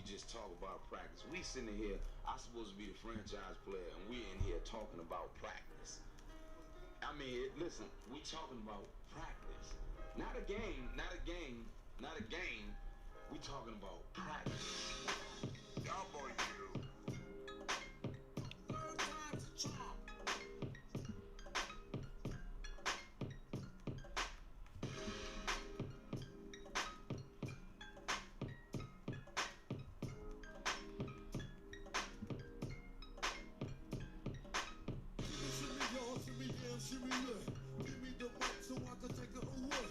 just talk about practice. We sitting here, I'm supposed to be the franchise player, and we in here talking about practice. I mean, listen, we talking about practice. Not a game, not a game, not a game. We talking about practice. Y'all boy, you. Third time's a charm. Give me the mic so I can take it away.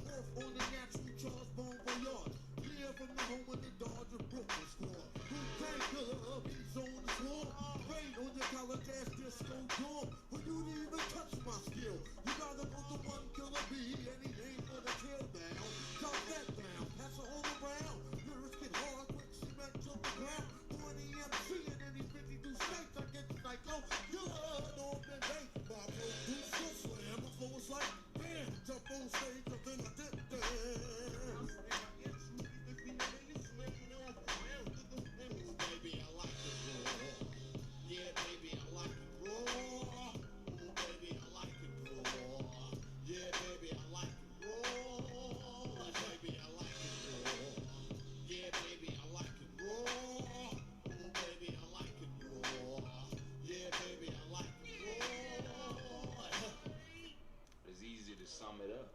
Off on the natural Charles Bon Voyage. Clear from the home of the Dodger Brooklyn squad. Who can't kill her? He's on the floor. Rain on your college ass disco door. For you to even touch my skill, you gotta put the one killer bee. Any name for the tail down. Drop that down, pass it all around. Lyrics get hard, quick cement to the ground. 20 MC in any 52 states. I get psycho. You're North and Bay. Slam, my flow was like, bam, jump on stage, and then I did dance. Baby, I like it raw. Yeah, baby, I like it raw. Ooh, baby, I like it raw. Yeah, baby, I like it raw. Baby, I like it raw. Yeah, baby, I like it raw. Ooh, baby, I like it raw. Yeah, baby, I like it raw. It's easy to sum it up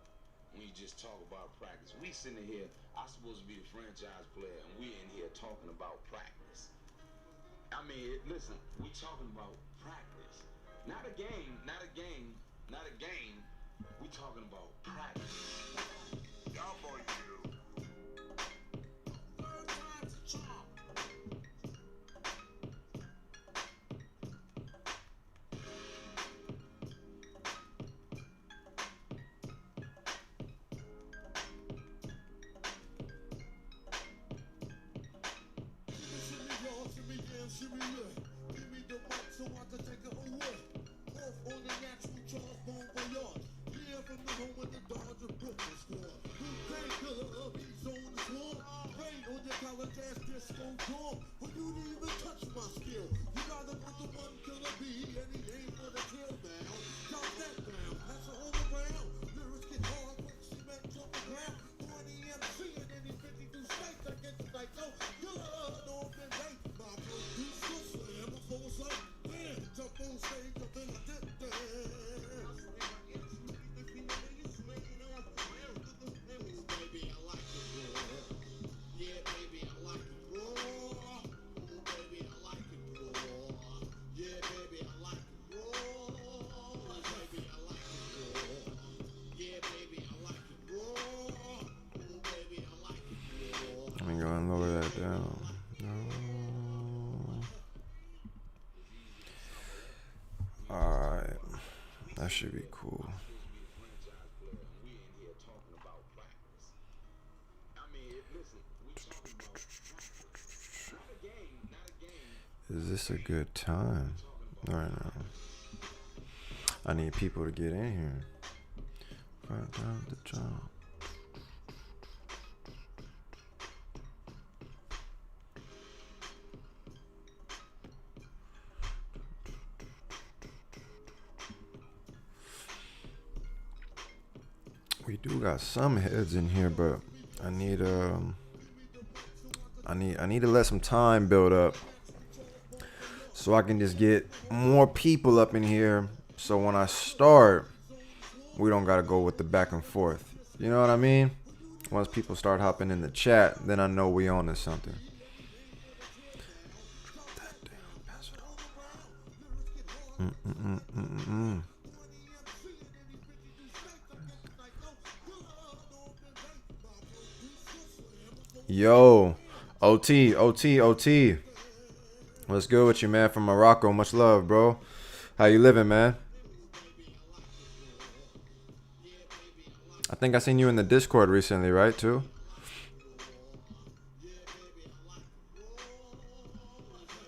when you just talk about practice. We sitting here, I'm supposed to be the franchise player, and we in here talking about practice. I mean, listen, we talking about practice. Not a game, not a game, not a game. We talking about practice. Y'all boy, you. Third time's a charm. Give me the mic so I can take it away. Off on the natural Charles Bon Voyage. Clear from the home of the Dodger Brooklyn squad. Who can't kill her? He's on the floor. Rain on your college ass disco door. For you to even touch my skill, you gotta put the one killer bee. Any name for the tail down. Drop that down, pass it all around. Lyrics get hard, quick cement to the ground. 20 MC in any 52 states. I get the psycho. You're North and Bay. My producer slam, my flow was like, bam, jump on stage, and then I did dance. Baby, I like it raw. Yeah, baby, I like it raw. Ooh, baby, I like it raw. Yeah, baby, I like it raw. Baby, I like it raw. Yeah, baby, I like it raw. Ooh, baby, I like it raw. I'm gonna lower that down. Alright, that should be cool. Is this a good time right now? I need people to get in here. Right down the jump. We do got some heads in here, but I need to let some time build up so I can just get more people up in here. So when I start, we don't gotta go with the back and forth. You know what I mean? Once people start hopping in the chat, then I know we on to something. Yo, OT. What's good with you, man? From Morocco. Much love, bro. How you living, man? I think I seen you in the Discord recently, right, too?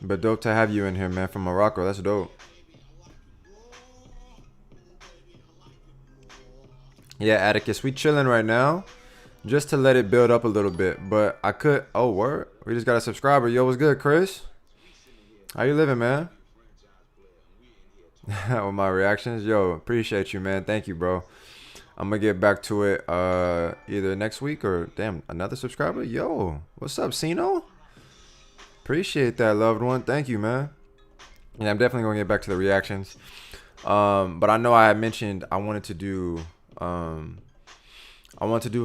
But dope to have you in here, man, from Morocco. That's dope. Yeah, Atticus, we chilling right now. just to let it build up a little bit. But I could. Oh, word. We just got a subscriber. Yo, what's good, Chris? How you living, man? With my reactions, yo, appreciate you, man. Thank you, bro. I'm gonna get back to it either next week or damn another subscriber. Yo, what's up, Sino? Appreciate that, loved one. Thank you, man. Yeah, I'm definitely gonna get back to the reactions. But I know I had mentioned I wanted to do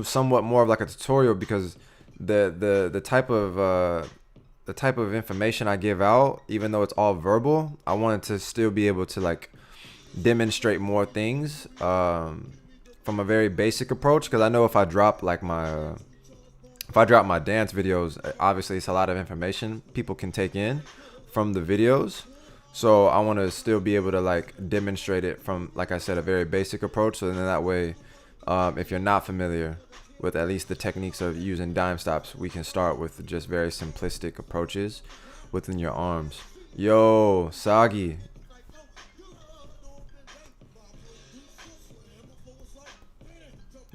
somewhat more of like a tutorial because the type of information I give out, even though it's all verbal, I wanted to still be able to like demonstrate more things from a very basic approach. Because I know if I drop like my dance videos, obviously it's a lot of information people can take in from the videos. So I want to still be able to like demonstrate it from, like I said, a very basic approach. So then that way, if you're not familiar with at least the techniques of using dime stops, we can start with just very simplistic approaches within your arms. Yo, Sagi.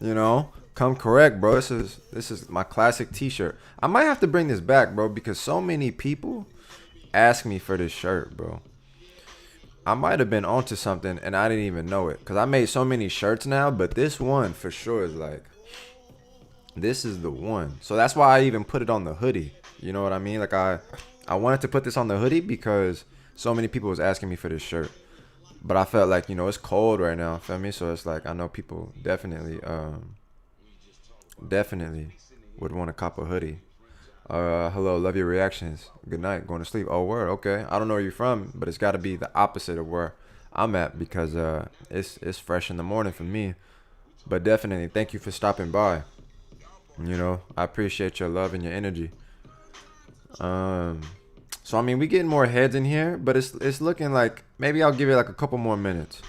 You know, come correct, bro. This is my classic t-shirt. I might have to bring this back, bro, because so many people ask me for this shirt, bro. I might have been onto something and I didn't even know it, because I made so many shirts now, but this one for sure is like, this is the one. So that's why I even put it on the hoodie. You know what I mean? Like I wanted to put this on the hoodie because so many people was asking me for this shirt. But I felt like, you know, it's cold right now, feel me? So it's like I know people definitely would want to cop a hoodie. Hello, love your reactions. Good night, going to sleep. Oh, word, okay. I don't know where you're from, but it's got to be the opposite of where I'm at because it's fresh in the morning for me. But definitely, thank you for stopping by. You know, I appreciate your love and your energy. So I mean, we getting more heads in here, but it's looking like maybe I'll give it like a couple more minutes,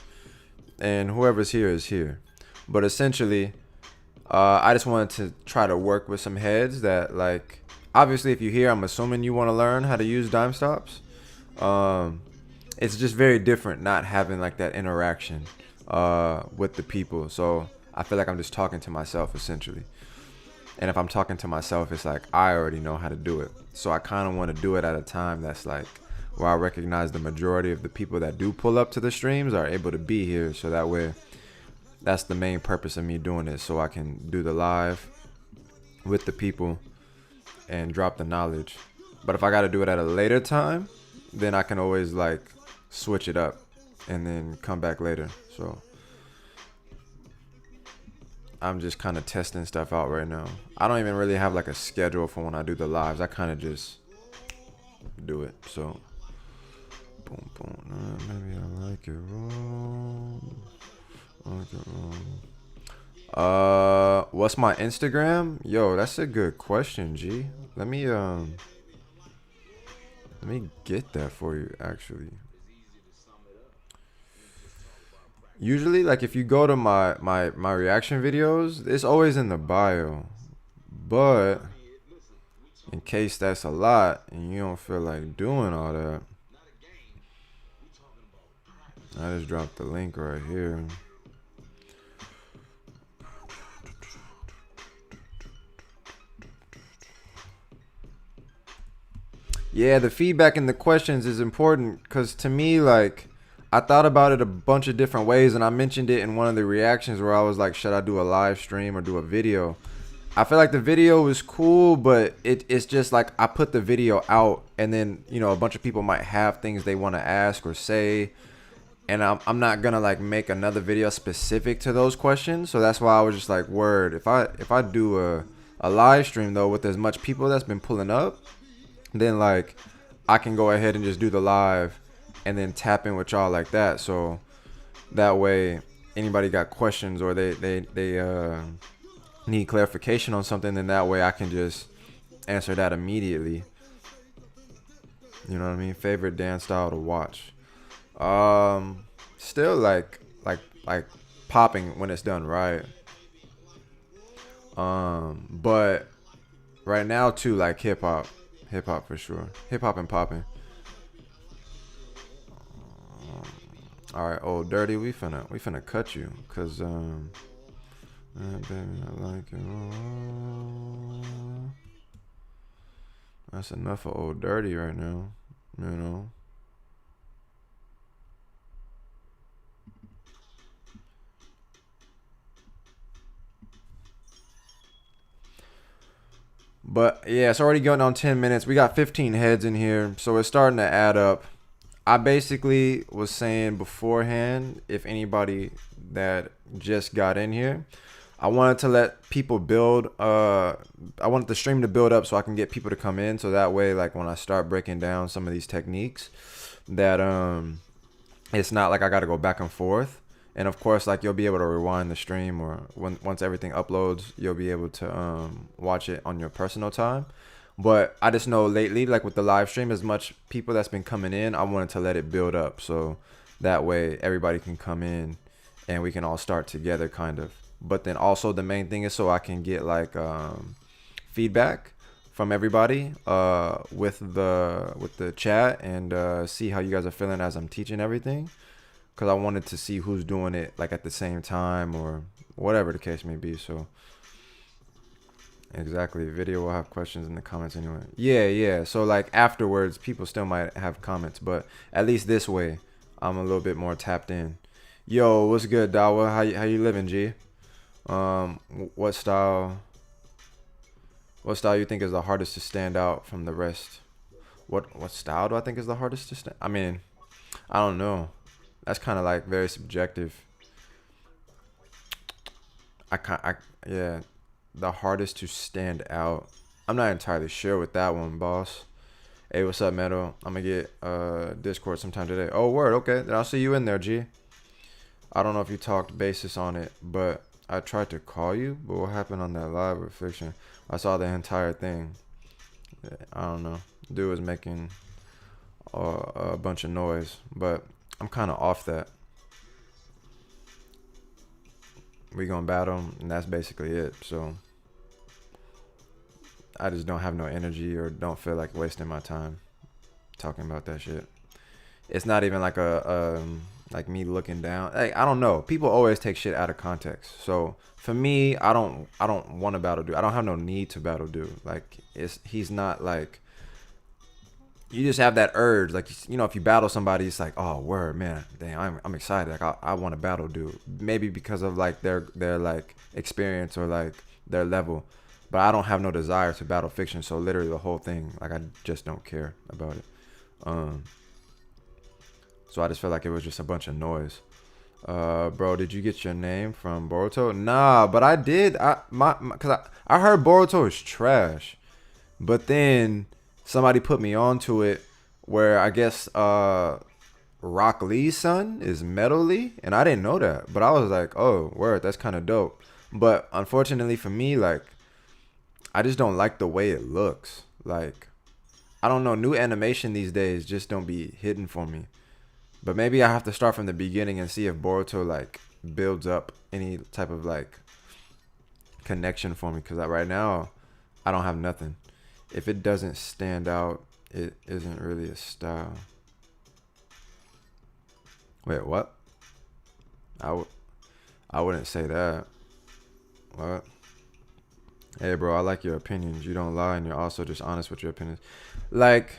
and whoever's here is here. But essentially, I just wanted to try to work with some heads that, like, obviously if you're here, I'm assuming you want to learn how to use dime stops. It's just very different not having like that interaction with the people. So I feel like I'm just talking to myself essentially. And if I'm talking to myself, it's like I already know how to do it. So I kind of want to do it at a time that's like where I recognize the majority of the people that do pull up to the streams are able to be here. So that way, that's the main purpose of me doing it. So I can do the live with the people and drop the knowledge. But if I got to do it at a later time, then I can always like switch it up and then come back later. So I'm just kind of testing stuff out right now. I don't even really have like a schedule for when I do the lives. I kind of just do it. So boom, boom. Maybe I like it wrong. What's my Instagram? Yo, that's a good question, G. Let me get that for you actually. Usually, like if you go to my reaction videos, it's always in the bio. But in case that's a lot and you don't feel like doing all that, I just dropped the link right here. Yeah, the feedback and the questions is important because to me, like, I thought about it a bunch of different ways, and I mentioned it in one of the reactions where I was like, should I do a live stream or do a video? I feel like the video was cool, but it's just like I put the video out, and then, you know, a bunch of people might have things they want to ask or say, and I'm not gonna like make another video specific to those questions. So that's why I was just like, word, if I do a live stream though with as much people that's been pulling up, then like I can go ahead and just do the live and then tap in with y'all like that. So that way anybody got questions or they need clarification on something, then that way I can just answer that immediately. You know what I mean? Favorite dance style to watch. Still like popping when it's done right. But right now too, like hip hop for sure. Hip hop and popping. All right, old dirty, we finna cut you, cause Baby, I like it. That's enough of Old Dirty right now, you know. But yeah, it's already going on 10 minutes. We got 15 heads in here, so it's starting to add up. I basically was saying beforehand, if anybody that just got in here, I wanted to let people build. I wanted the stream to build up so I can get people to come in, so that way, like when I start breaking down some of these techniques, that it's not like I got to go back and forth. And of course, like you'll be able to rewind the stream, or once everything uploads, you'll be able to watch it on your personal time. But I just know lately, like with the live stream, as much people that's been coming in, I wanted to let it build up, so that way everybody can come in and we can all start together, kind of. But then also the main thing is so I can get like feedback from everybody with the chat, and see how you guys are feeling as I'm teaching everything. Because I wanted to see who's doing it like at the same time or whatever the case may be. So exactly, video will have questions in the comments anyway. Yeah. So like afterwards, people still might have comments, but at least this way, I'm a little bit more tapped in. Yo, what's good, Dawa? How you living, G? What style you think is the hardest to stand out from the rest? What style do I think is the hardest to stand? I mean, I don't know. That's kind of like very subjective. Yeah, the hardest to stand out. I'm not entirely sure with that one, boss. Hey, what's up, Meadow? I'm gonna get Discord sometime today. Oh, word. Okay, then I'll see you in there, G. I don't know if you talked basis on it, but I tried to call you. But what happened on that live with Fiction? I saw the entire thing. I don't know. Dude was making a bunch of noise, but I'm kind of off that. We gonna battle, and that's basically it. So I just don't have no energy or don't feel like wasting my time talking about that shit. It's not even like like me looking down. Like, I don't know. People always take shit out of context. So for me, I don't want to battle dude. I don't have no need to battle dude. Like he's not like. You just have that urge, like, you know, if you battle somebody, it's like, oh, word, man, dang, I'm excited. Like, I want to battle dude. Maybe because of like their like experience or like their level, but I don't have no desire to battle Fiction. So literally the whole thing, like, I just don't care about it. So I just felt like it was just a bunch of noise. Bro, did you get your name from Boruto? Nah, but I did. Cause I heard Boruto is trash, but then somebody put me onto it where I guess Rock Lee's son is Metal Lee, and I didn't know that. But I was like, oh, word, that's kind of dope. But unfortunately for me, like, I just don't like the way it looks. Like, I don't know, new animation these days just don't be hidden for me. But maybe I have to start from the beginning and see if Boruto, like, builds up any type of, like, connection for me. Because right now, I don't have nothing. If it doesn't stand out, it isn't really a style. Wait, what? I wouldn't say that. What? Hey, bro, I like your opinions. You don't lie, and you're also just honest with your opinions. Like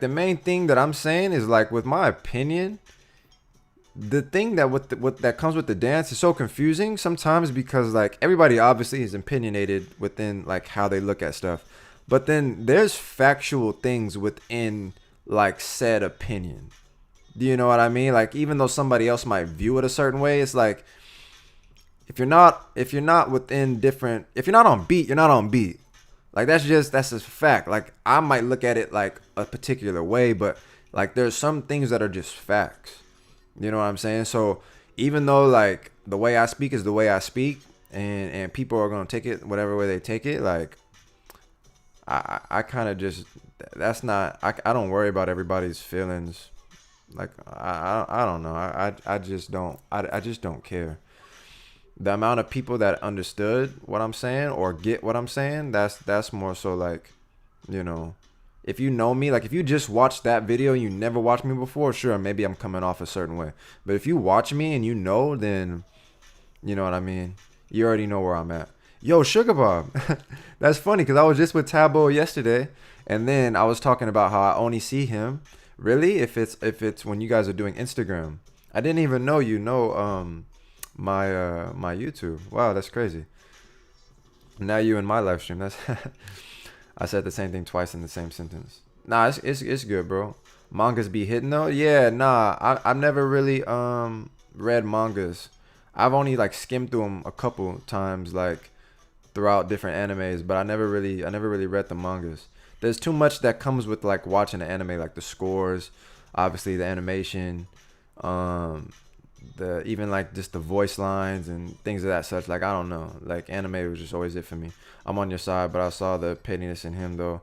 the main thing that I'm saying is, like, with my opinion, the thing that what that comes with the dance is so confusing sometimes, because like everybody obviously is opinionated within like how they look at stuff. But then there's factual things within like said opinion. Do you know what I mean? Like, even though somebody else might view it a certain way, it's like if you're not within different, if you're not on beat, you're not on beat. Like that's just a fact. Like I might look at it like a particular way, but like there's some things that are just facts. You know what I'm saying? So even though like the way I speak is the way I speak, and people are gonna take it whatever way they take it, like I kind of just, that's not, I don't worry about everybody's feelings. Like I don't know. I just don't care. The amount of people that understood what I'm saying or get what I'm saying, that's more so like, you know, if you know me, like if you just watched that video and you never watched me before, sure, maybe I'm coming off a certain way. But if you watch me and you know, then you know what I mean. You already know where I'm at. Yo, Sugar Bob. That's funny because I was just with Tabo yesterday, and then I was talking about how I only see him. Really, if it's when you guys are doing Instagram. I didn't even know you know my YouTube. Wow, that's crazy. Now you in my live stream. That's I said the same thing twice in the same sentence. Nah, it's good, bro. Mangas be hitting though. Yeah, nah. I've never really read mangas. I've only like skimmed through them a couple times, like throughout different animes, but I never really read the mangas. There's too much that comes with like watching the anime, like the scores, obviously the animation, um, the even like just the voice lines and things of that such. Like I don't know, like anime was just always it for me. I'm on your side, but I saw the pettiness in him though.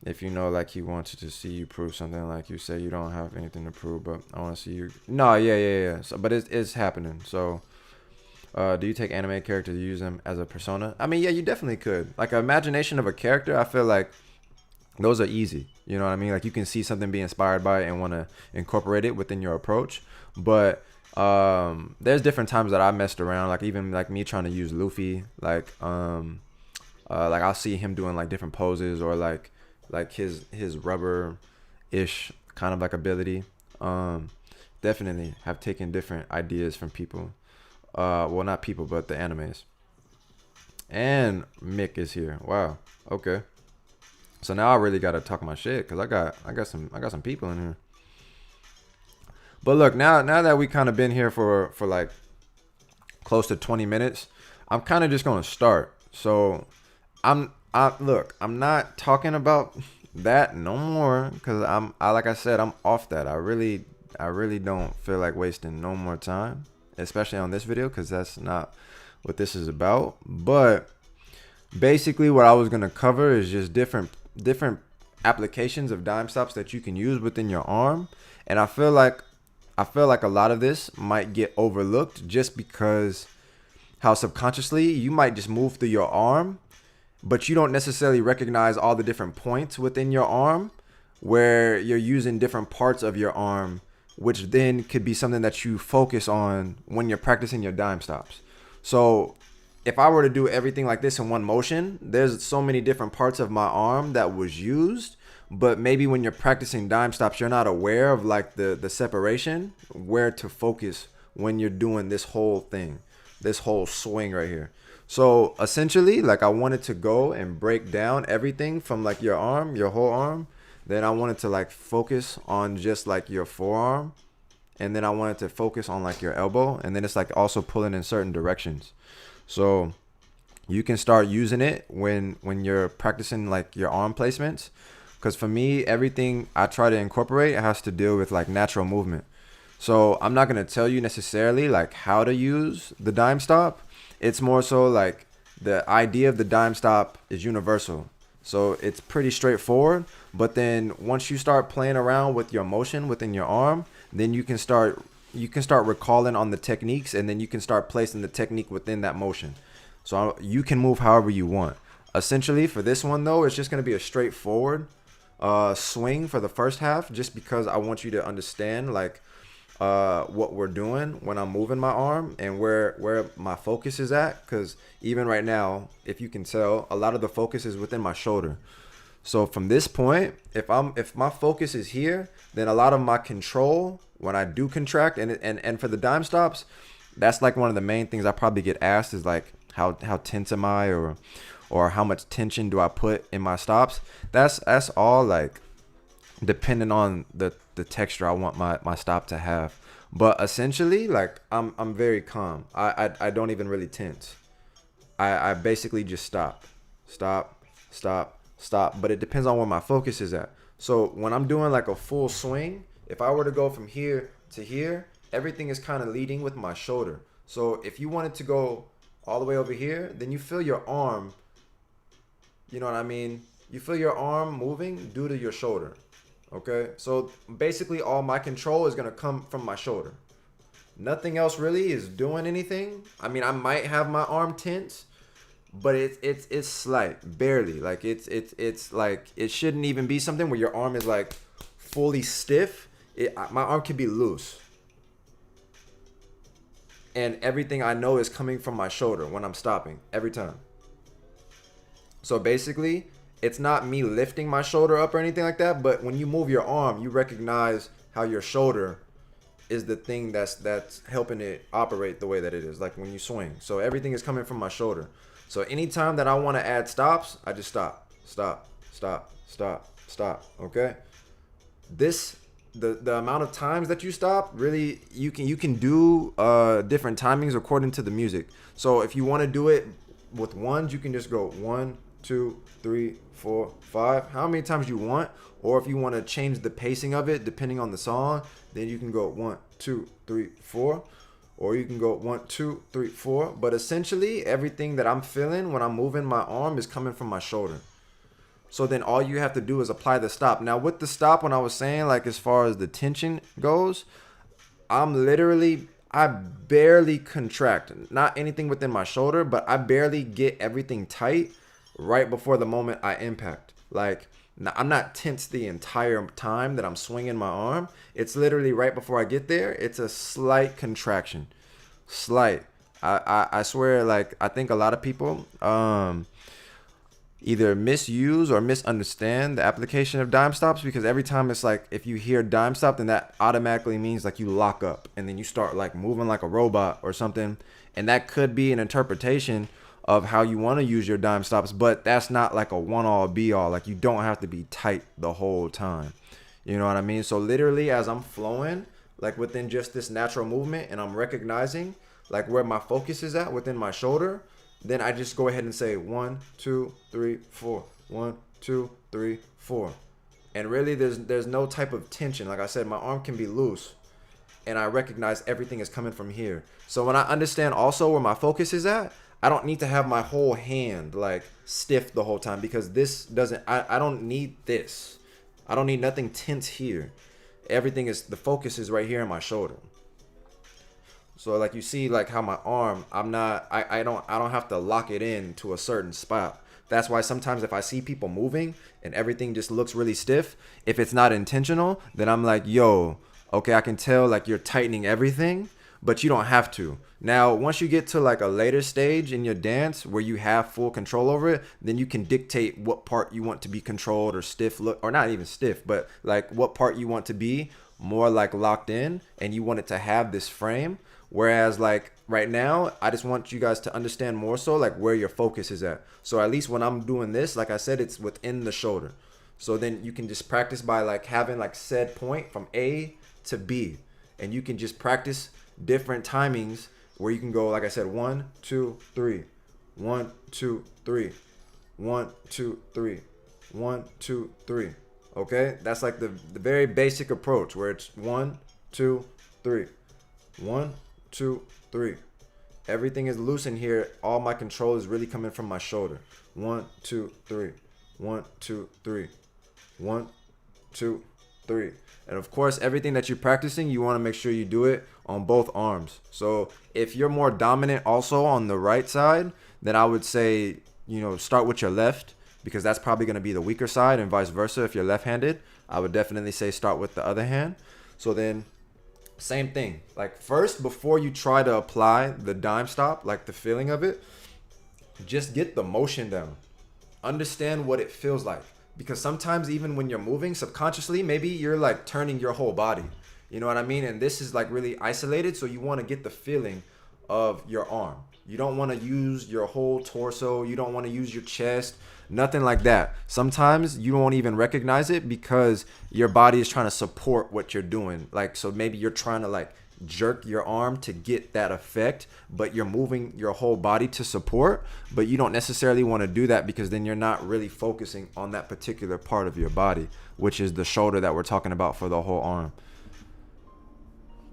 If you know, like he wanted to see you prove something, like you say you don't have anything to prove, but I want to see you. No, yeah. So, but it's happening. So, do you take anime characters and use them as a persona? I mean, yeah, you definitely could. Like an imagination of a character, I feel like those are easy. You know what I mean? Like you can see something be inspired by it and want to incorporate it within your approach. But there's different times that I messed around. Like even like me trying to use Luffy. Like I'll see him doing like different poses or like his rubber ish kind of like ability. Um, Definitely have taken different ideas from people. Well, not people, but the animes. And Mick is here. Wow. Okay. So now I really gotta talk my shit because I got some people in here. But look, now that we kind of been here for like close to 20 minutes, I'm kind of just gonna start. So I'm not talking about that no more because I like I said I'm off that. I really don't feel like wasting no more time, especially on this video because that's not what this is about. But basically what I was gonna cover is just different applications of dime stops that you can use within your arm. And I feel like a lot of this might get overlooked just because how subconsciously you might just move through your arm, but you don't necessarily recognize all the different points within your arm where you're using different parts of your arm, which then could be something that you focus on when you're practicing your dime stops. So if I were to do everything like this in one motion, there's so many different parts of my arm that was used. But maybe when you're practicing dime stops, you're not aware of like the separation, where to focus when you're doing this whole thing, this whole swing right here. So essentially, like I wanted to go and break down everything from like your arm, your whole arm. Then I wanted to like focus on just like your forearm. And then I wanted to focus on like your elbow. And then it's like also pulling in certain directions. So you can start using it when you're practicing like your arm placements. Because for me, everything I try to incorporate has to deal with like natural movement. So I'm not going to tell you necessarily like how to use the dime stop. It's more so like the idea of the dime stop is universal. So it's pretty straightforward. But then once you start playing around with your motion within your arm, then you can start recalling on the techniques, and then you can start placing the technique within that motion. So you can move however you want. Essentially, for this one though, it's just going to be a straightforward swing for the first half, just because I want you to understand like what we're doing when I'm moving my arm and where my focus is at. Because even right now, if you can tell, a lot of the focus is within my shoulder. So from this point, if my focus is here, then a lot of my control when I do contract and for the dime stops, that's like one of the main things I probably get asked is like how tense am I, or how much tension do I put in my stops. That's all like depending on the texture I want my stop to have. But essentially, like I'm very calm. I don't even really tense. I basically just stop, stop. But it depends on where my focus is at. So when I'm doing like a full swing, if I were to go from here to here, everything is kind of leading with my shoulder. So if you wanted to go all the way over here, then you feel your arm. You know what I mean? You feel your arm moving due to your shoulder. Okay? So basically all my control is going to come from my shoulder. Nothing else really is doing anything. I mean, I might have my arm tense, but it's slight, barely. Like it's like it shouldn't even be something where your arm is like fully stiff. My arm can be loose. and everything I know is coming from my shoulder when I'm stopping every time. So basically, it's not me lifting my shoulder up or anything like that, but when you move your arm, you recognize how your shoulder is the thing that's helping it operate the way that it is, like when you swing. So everything is coming from my shoulder. So anytime that I want to add stops, I just stop, stop, stop, stop, stop. Okay? This the amount of times that you stop, really you can do different timings according to the music. So if you want to do it with ones, you can just go 1, 2, 3, 4, 5, how many times you want. Or if you want to change the pacing of it depending on the song, then you can go 1, 2, 3, 4, or you can go 1, 2, 3, 4. But essentially everything that I'm feeling when I'm moving my arm is coming from my shoulder. So then all you have to do is apply the stop. Now with the stop, when I was saying, like, as far as the tension goes, I barely contract, not anything within my shoulder, but I barely get everything tight right before the moment I impact. Like, I'm not tense the entire time that I'm swinging my arm. It's literally right before I get there. It's a slight contraction, slight. I swear, like, I think a lot of people either misuse or misunderstand the application of dime stops, because every time it's like, if you hear dime stop, then that automatically means like you lock up and then you start like moving like a robot or something. And that could be an interpretation of how you want to use your dime stops, but that's not like a one all be all. Like, you don't have to be tight the whole time. You know what I mean? So literally as I'm flowing, like within just this natural movement, and I'm recognizing like where my focus is at within my shoulder, then I just go ahead and say 1, 2, 3, 4, 1, 2, 3, 4. And really there's no type of tension. Like I said, my arm can be loose and I recognize everything is coming from here. So when I understand also where my focus is at, I don't need to have my whole hand like stiff the whole time, because this doesn't, I don't need this. I don't need nothing tense here. Everything is, the focus is right here in my shoulder. So like you see like how my arm, I don't have to lock it in to a certain spot. That's why sometimes if I see people moving and everything just looks really stiff, if it's not intentional, then I'm like, yo, okay, I can tell like you're tightening everything, but you don't have to. Now, once you get to like a later stage in your dance where you have full control over it, then you can dictate what part you want to be controlled or stiff, look, or not even stiff, but like what part you want to be more like locked in, and you want it to have this frame. Whereas like right now, I just want you guys to understand more so like where your focus is at. So at least when I'm doing this, like I said, it's within the shoulder. So then you can just practice by like having like said point from A to B. And you can just practice different timings where you can go, like I said, 1, 2, 3, 1, 2, 3, 1, 2, 3, 1, 2, 3. Okay? That's like the very basic approach where it's 1, 2, 3, 1, 2, 3. Everything is loose in here. All my control is really coming from my shoulder. 1, 2, 3. 1, 2, 3. 1, 2, 3. And of course, everything that you're practicing, you want to make sure you do it on both arms. So if you're more dominant also on the right side, then I would say, start with your left, because that's probably going to be the weaker side, and vice versa. If you're left-handed, I would definitely say start with the other hand. So then same thing. Like first, before you try to apply the dime stop, like the feeling of it, just get the motion down. Understand what it feels like. Because sometimes even when you're moving subconsciously, maybe you're like turning your whole body. You know what I mean? And this is like really isolated. So you want to get the feeling of your arm. You don't want to use your whole torso. You don't want to use your chest. Nothing like that. Sometimes you won't even recognize it because your body is trying to support what you're doing. Like, so maybe you're trying to like jerk your arm to get that effect, but you're moving your whole body to support, but you don't necessarily want to do that, because then you're not really focusing on that particular part of your body, which is the shoulder that we're talking about for the whole arm.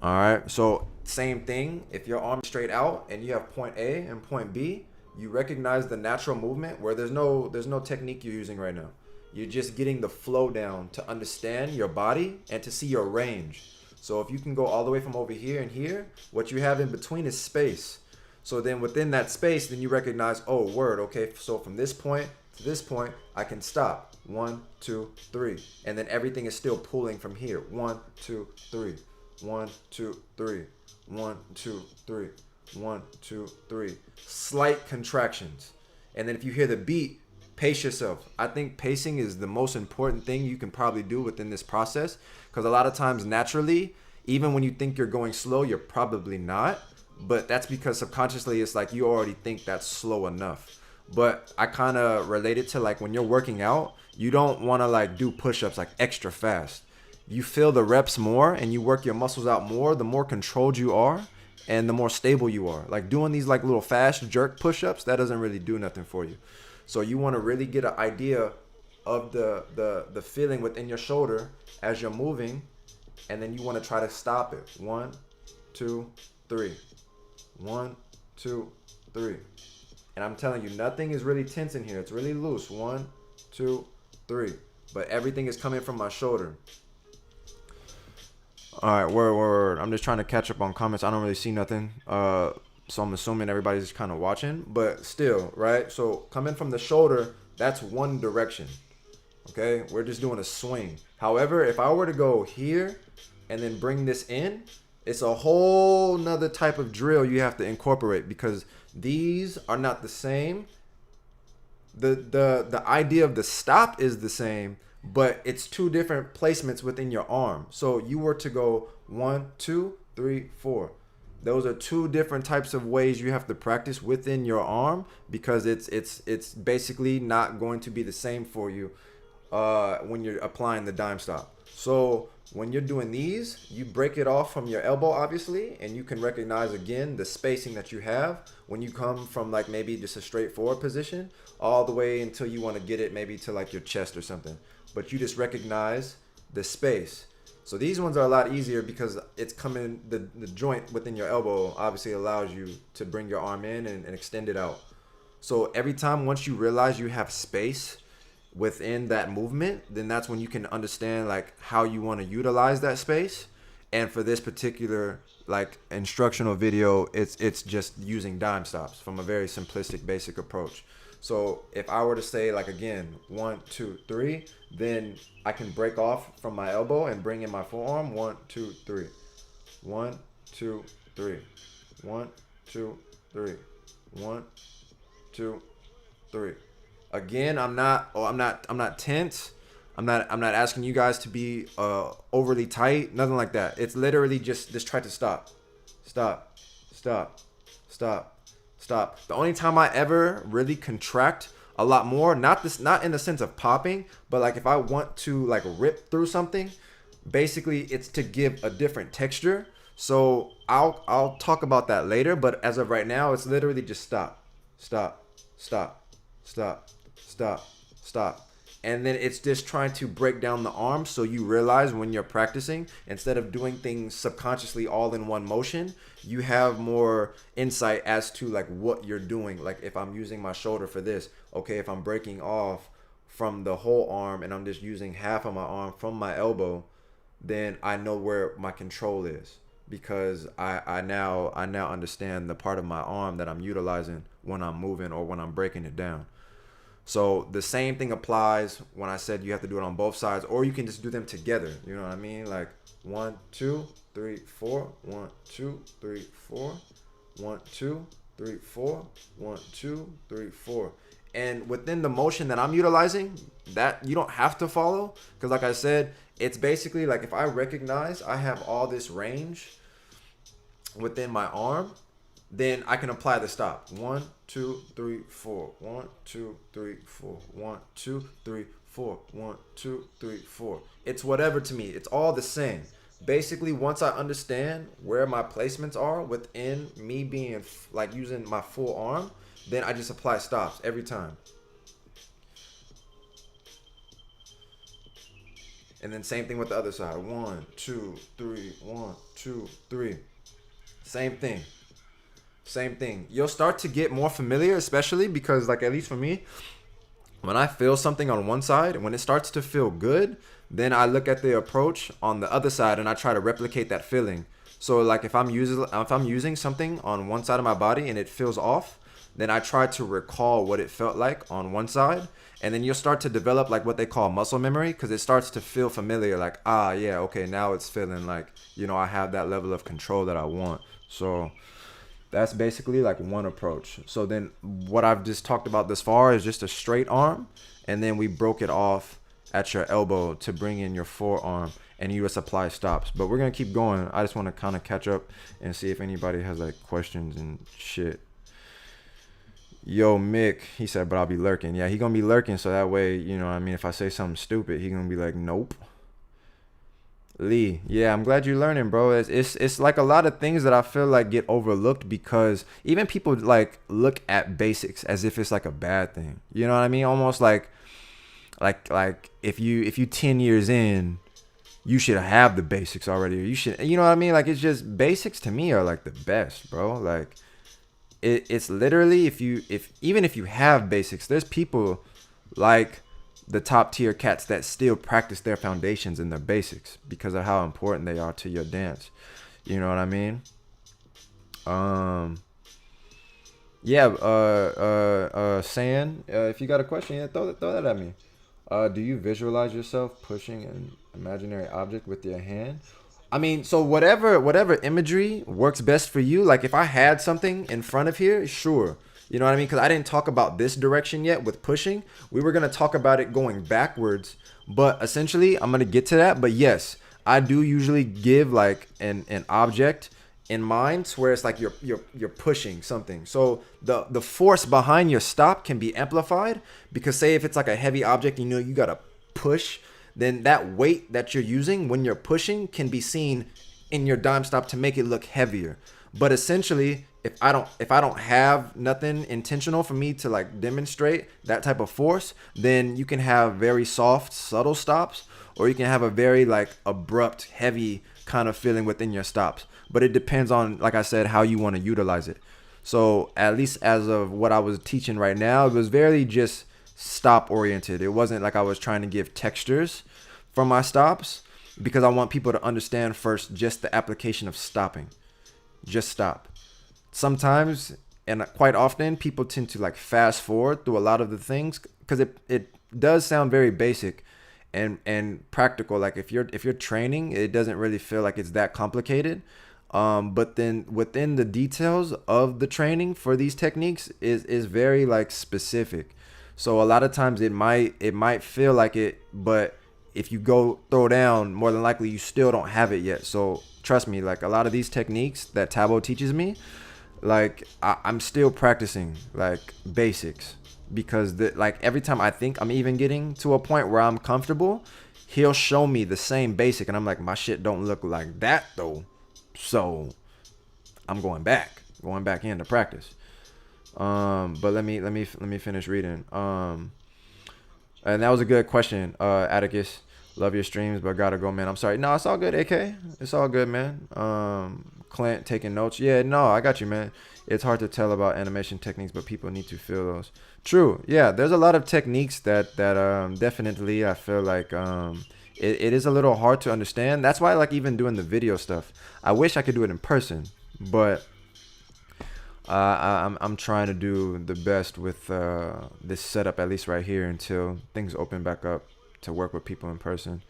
All right. So same thing. If your arm is straight out and you have point A and point B, you recognize the natural movement where there's no technique you're using right now. You're just getting the flow down to understand your body and to see your range. So if you can go all the way from over here and here, what you have in between is space. So then within that space, then you recognize, oh, word, okay, so from this point to this point, I can stop. 1, 2, 3. And then everything is still pulling from here. 1, 2, 3. 1, 2, 3. 1, 2, 3. 1, 2, 3. Slight contractions. And then if you hear the beat, pace yourself. I think pacing is the most important thing you can probably do within this process, because a lot of times naturally, even when you think you're going slow, you're probably not. But that's because subconsciously it's like you already think that's slow enough. But I kind of relate it to like when you're working out, you don't want to like do push-ups like extra fast. You feel the reps more and you work your muscles out more, the more controlled you are and the more stable you are. Like doing these like little fast jerk push-ups, that doesn't really do nothing for you. So you want to really get an idea of the feeling within your shoulder as you're moving, and then you want to try to stop it. 1, 2, 3. 1, 2, 3. And I'm telling you, nothing is really tense in here. It's really loose. 1, 2, 3. But everything is coming from my shoulder. All right, word. I'm just trying to catch up on comments. I don't really see nothing. So I'm assuming everybody's just kind of watching. But still, right? So coming from the shoulder, that's one direction. Okay? We're just doing a swing. However, if I were to go here and then bring this in, it's a whole nother type of drill you have to incorporate, because these are not the same. The idea of the stop is the same, but it's two different placements within your arm. So you were to go 1, 2, 3, 4. Those are two different types of ways you have to practice within your arm, because it's basically not going to be the same for you when you're applying the Dimestop. So when you're doing these, you break it off from your elbow, obviously, and you can recognize again the spacing that you have when you come from like maybe just a straightforward position all the way until you want to get it maybe to like your chest or something. But you just recognize the space. So these ones are a lot easier because it's coming, the joint within your elbow obviously allows you to bring your arm in and extend it out. So every time, once you realize you have space within that movement, then that's when you can understand like how you want to utilize that space. And for this particular like instructional video, it's just using Dimestops from a very simplistic basic approach. So if I were to say like again 1, 2, 3, then I can break off from my elbow and bring in my forearm. 1, 2, 3. 1, 2, 3. 1, 2, 3. 1, 2, 3. Again, I'm not tense. I'm not asking you guys to be overly tight, nothing like that. It's literally just try to stop. Stop. Stop. Stop. Stop. The only time I ever really contract a lot more, not in the sense of popping, but like if I want to like rip through something, basically it's to give a different texture. So I'll talk about that later, but as of right now, it's literally just stop. Stop. Stop. Stop. Stop. Stop. And then it's just trying to break down the arm, so you realize when you're practicing, instead of doing things subconsciously all in one motion, you have more insight as to like what you're doing. Like if I'm using my shoulder for this, okay, if I'm breaking off from the whole arm and I'm just using half of my arm from my elbow, then I know where my control is, because I now understand the part of my arm that I'm utilizing when I'm moving or when I'm breaking it down. So the same thing applies when I said you have to do it on both sides, or you can just do them together. You know what I mean? Like 1, 2, 3, 4. 1, 2, 3, 4. 1, 2, 3, 4. 1, 2, 3, 4. And within the motion that I'm utilizing, that you don't have to follow, because like I said, it's basically like if I recognize I have all this range within my arm, then I can apply the stop. 1, 2, 3, 4. 1, 2, 3, 4. 1, 2, 3, 4. 1, 2, 3, 4. It's whatever to me. It's all the same. Basically, once I understand where my placements are within me being like using my full arm, then I just apply stops every time. And then same thing with the other side. 1, 2, 3. 1, 2, 3. Same thing. Same thing. You'll start to get more familiar, especially because, like, at least for me, when I feel something on one side, when it starts to feel good, then I look at the approach on the other side and I try to replicate that feeling. So, like, if I'm using something on one side of my body and it feels off, then I try to recall what it felt like on one side, and then you'll start to develop like what they call muscle memory, because it starts to feel familiar. Like, yeah, okay, now it's feeling like, I have that level of control that I want. So That's basically like one approach. So then what I've just talked about this far is just a straight arm, and then we broke it off at your elbow to bring in your forearm, and you just apply stops. But we're gonna keep going. I just want to kind of catch up and see if anybody has like questions and shit. Yo, Mick, he said, but I'll be lurking. Yeah, he gonna be lurking, so that way, you know what I mean, if I say something stupid, he gonna be like, nope. Lee, yeah, I'm glad you're learning, bro. It's like a lot of things that I feel like get overlooked because even people like look at basics as if it's like a bad thing. You know what I mean? Almost like if you 10 years in, you should have the basics already. Or you should, you know what I mean? Like, it's just basics to me are like the best, bro. Like it's literally if even if you have basics, there's people like the top tier cats that still practice their foundations and their basics because of how important they are to your dance. You know what I mean? San, if you got a question, yeah, throw that at me. Do you visualize yourself pushing an imaginary object with your hand? I mean, so whatever imagery works best for you. Like if I had something in front of here, sure. You know what I mean? Because I didn't talk about this direction yet with pushing. We were going to talk about it going backwards. But essentially, I'm going to get to that. But yes, I do usually give like an object in mind where it's like you're pushing something. So the force behind your stop can be amplified. Because say if it's like a heavy object, you know, you got to push. Then that weight that you're using when you're pushing can be seen in your dime stop to make it look heavier. But essentially, if I don't have nothing intentional for me to like demonstrate that type of force, then you can have very soft, subtle stops, or you can have a very like abrupt, heavy kind of feeling within your stops. But it depends on, like I said, how you want to utilize it. So at least as of what I was teaching right now, it was very just stop oriented. It wasn't like I was trying to give textures from my stops because I want people to understand first just the application of stopping. Just stop. Sometimes and quite often people tend to like fast forward through a lot of the things because it does sound very basic and practical. Like if you're training, it doesn't really feel like it's that complicated. But then within the details of the training for these techniques is very like specific. So a lot of times it might feel like it, but if you go throw down, more than likely you still don't have it yet. So trust me, like a lot of these techniques that Tabo teaches me, like I'm still practicing like basics because like every time I think I'm even getting to a point where I'm comfortable, he'll show me the same basic and I'm like, my shit don't look like that though. So I'm going back into practice. But let me finish reading. And that was a good question, Atticus. Love your streams, but gotta go, man. I'm sorry. No, it's all good, AK. It's all good, man. Clint taking notes. Yeah, no, I got you, man. It's hard to tell about animation techniques, but people need to feel those. True. Yeah, there's a lot of techniques that definitely I feel like it is a little hard to understand. That's why I like even doing the video stuff. I wish I could do it in person, but I'm trying to do the best with this setup, at least right here, until things open back up to work with people in person.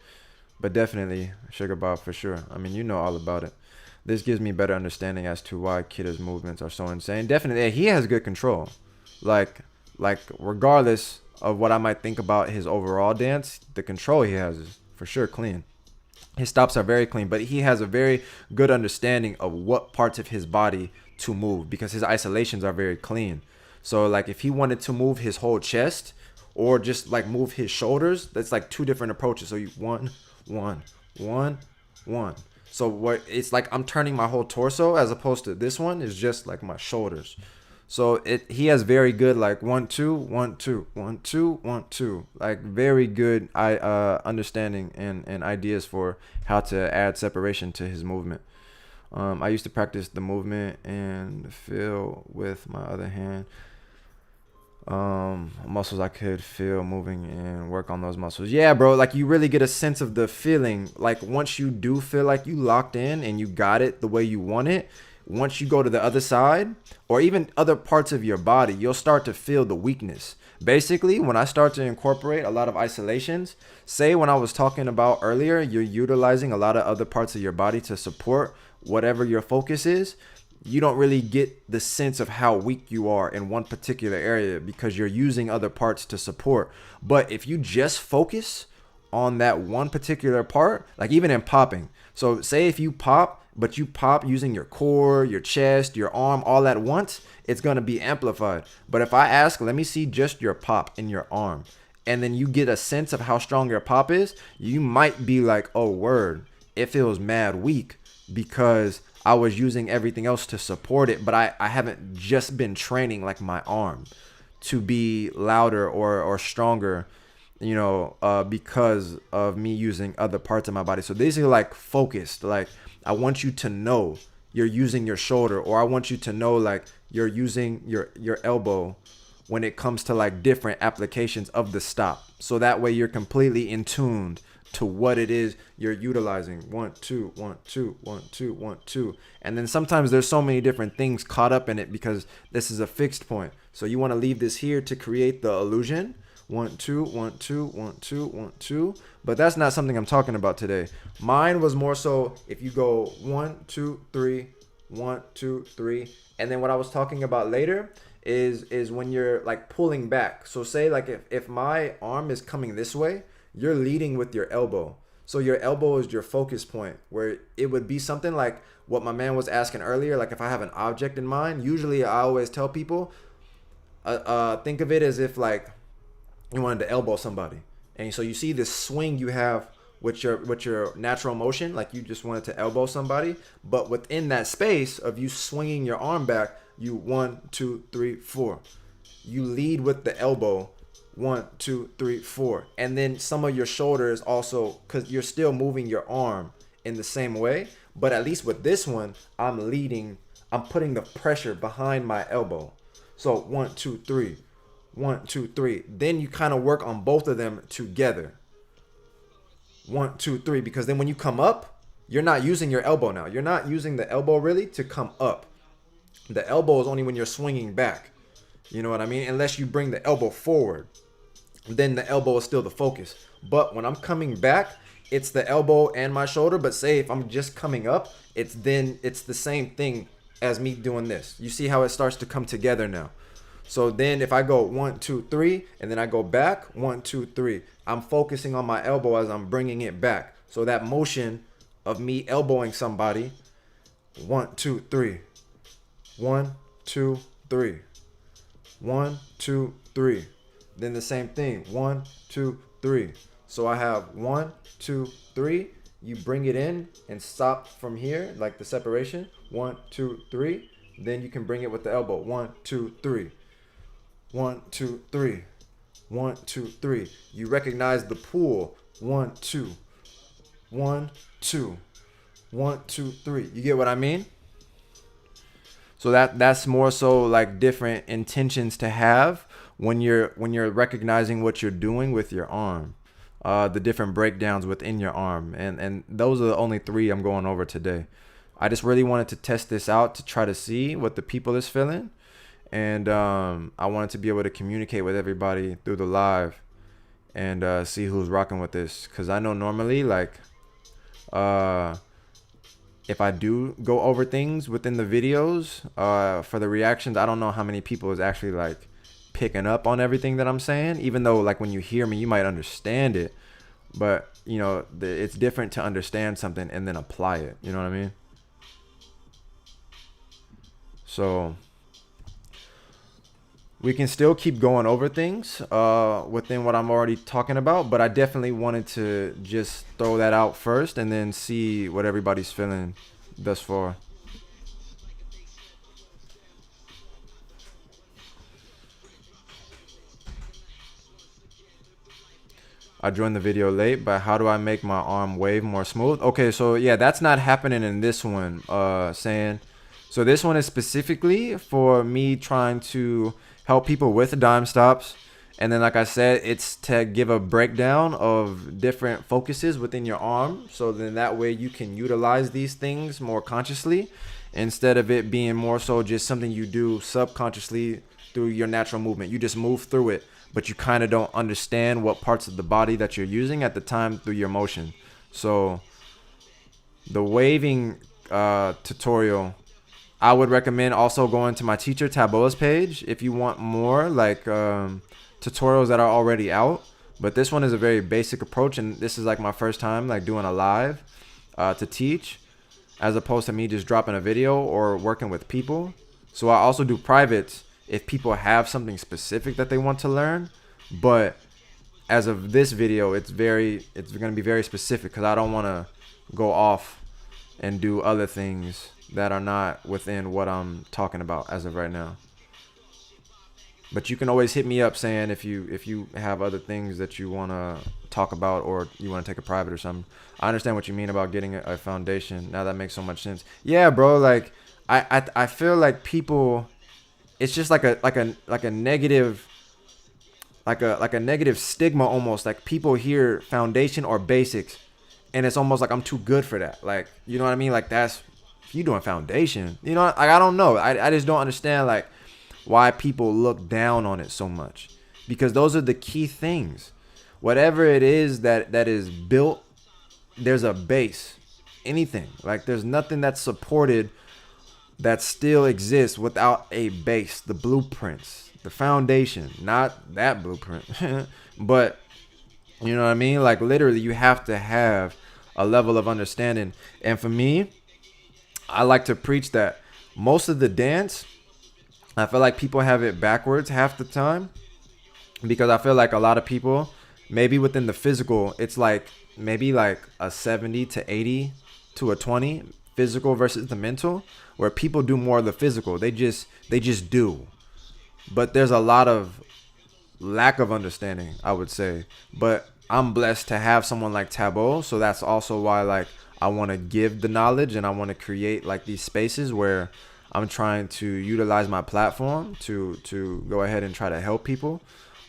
But definitely Sugar Bob for sure. I mean, you know all about it. This gives me better understanding as to why Kidda's movements are so insane. Definitely, he has good control. Like regardless of what I might think about his overall dance, the control he has is for sure clean. His stops are very clean, but he has a very good understanding of what parts of his body to move because his isolations are very clean. So like if he wanted to move his whole chest or just like move his shoulders, that's like two different approaches. So you one. So what it's like I'm turning my whole torso as opposed to this one is just like my shoulders. So he has very good like 1 2 1 2 1 2 1 2 like very good understanding and ideas for how to add separation to his movement. I used to practice the movement and feel with my other hand muscles I could feel moving and work on those muscles. Yeah, bro, like you really get a sense of the feeling. Like once you do feel like you locked in and you got it the way you want it, once you go to the other side or even other parts of your body, you'll start to feel the weakness. Basically, when I start to incorporate a lot of isolations, say when I was talking about earlier, you're utilizing a lot of other parts of your body to support whatever your focus is. you don't really get the sense of how weak you are in one particular area because you're using other parts to support. But if you just focus on that one particular part, like even in popping, so say if you pop, but you pop using your core, your chest, your arm all at once, it's going to be amplified. But if I ask, let me see just your pop in your arm, and then you get a sense of how strong your pop is, you might be like, oh, word, it feels mad weak because I was using everything else to support it, but I haven't just been training like my arm to be louder or stronger, because of me using other parts of my body. So basically like focused, like I want you to know you're using your shoulder, or I want you to know like you're using your elbow when it comes to like different applications of the stop. So that way you're completely in tuned to what it is you're utilizing. 1 2 1 2 1 2 1 2. And then sometimes there's so many different things caught up in it because this is a fixed point. So you want to leave this here to create the illusion. 1 2 1 2 1 2 1 2. But that's not something I'm talking about today. Mine was more so if you go 1 2 3 1 2 3, and then what I was talking about later is when you're like pulling back. So say like if my arm is coming this way, you're leading with your elbow. So your elbow is your focus point, where it would be something like what my man was asking earlier. Like if I have an object in mind, usually I always tell people, think of it as if like you wanted to elbow somebody. And so you see this swing you have with your natural motion, like you just wanted to elbow somebody. But within that space of you swinging your arm back, you 1 2 3 4. You lead with the elbow. 1 2 3 4, and then some of your shoulders also, because you're still moving your arm in the same way, but at least with this one I'm leading, I'm putting the pressure behind my elbow. So 1 2 3 1 2 3, then you kind of work on both of them together. 1 2 3, because then when you come up, you're not using your elbow now. You're not using the elbow really to come up. The elbow is only when you're swinging back, you know what I mean, unless you bring the elbow forward. Then the elbow is still the focus. But when I'm coming back, it's the elbow and my shoulder. But say if I'm just coming up, it's the same thing as me doing this. You see how it starts to come together now. So then if I go 1 2 3 and then I go back 1 2 3, I'm focusing on my elbow as I'm bringing it back. So that motion of me elbowing somebody, 1 2 3 1 2 3 1 2 3. Then the same thing, 1 2 3. So I have 1 2 3. You bring it in and stop from here, like the separation. 1 2 3. Then you can bring it with the elbow. 1 2 3 1 2 3 1 2 3. You recognize the pull. 1 2 1 2 1 2 3. You get what I mean? So that's more so like different intentions to have when you're recognizing what you're doing with your arm, the different breakdowns within your arm, and those are the only 3 I'm going over today. I just really wanted to test this out to try to see what the people is feeling, and I wanted to be able to communicate with everybody through the live and see who's rocking with this, because I know normally like if I do go over things within the videos for the reactions, I don't know how many people is actually like picking up on everything that I'm saying, even though like when you hear me you might understand it, but it's different to understand something and then apply it, you know what I mean? So we can still keep going over things within what I'm already talking about, but I definitely wanted to just throw that out first and then see what everybody's feeling thus far. I joined the video late, but how do I make my arm wave more smooth? Okay, so yeah, that's not happening in this one, saying. So this one is specifically for me trying to help people with dime stops. And then like I said, it's to give a breakdown of different focuses within your arm. So then that way you can utilize these things more consciously instead of it being more so just something you do subconsciously through your natural movement. You just move through it, but you kind of don't understand what parts of the body that you're using at the time through your motion. So the waving tutorial I would recommend also going to my teacher Taboa's page if you want more like tutorials that are already out. But this one is a very basic approach, and this is like my first time like doing a live to teach, as opposed to me just dropping a video or working with people. So I also do privates if people have something specific that they want to learn. But as of this video, it's going to be very specific because I don't want to go off and do other things that are not within what I'm talking about as of right now. But you can always hit me up saying if you have other things that you want to talk about or you want to take a private or something. I understand what you mean about getting a foundation. Now that makes so much sense. Yeah, bro. Like I feel like people, it's just like a negative, like a negative stigma almost. Like people hear foundation or basics, and it's almost like I'm too good for that. Like, you know what I mean? Like that's, if you doing foundation, you know, like I don't know. I just don't understand like why people look down on it so much, because those are the key things. Whatever it is that is built, there's a base. Anything, like there's nothing that's supported that still exists without a base, the blueprints, the foundation, not that blueprint, but you know what I mean? Like literally you have to have a level of understanding. And for me, I like to preach that most of the dance, I feel like people have it backwards half the time, because I feel like a lot of people, maybe within the physical, it's like maybe like a 70 to 80 to a 20 physical versus the mental, where people do more of the physical. They just do. But there's a lot of lack of understanding, I would say. But I'm blessed to have someone like Tabo, so that's also why like I want to give the knowledge, and I want to create like these spaces where I'm trying to utilize my platform to go ahead and try to help people.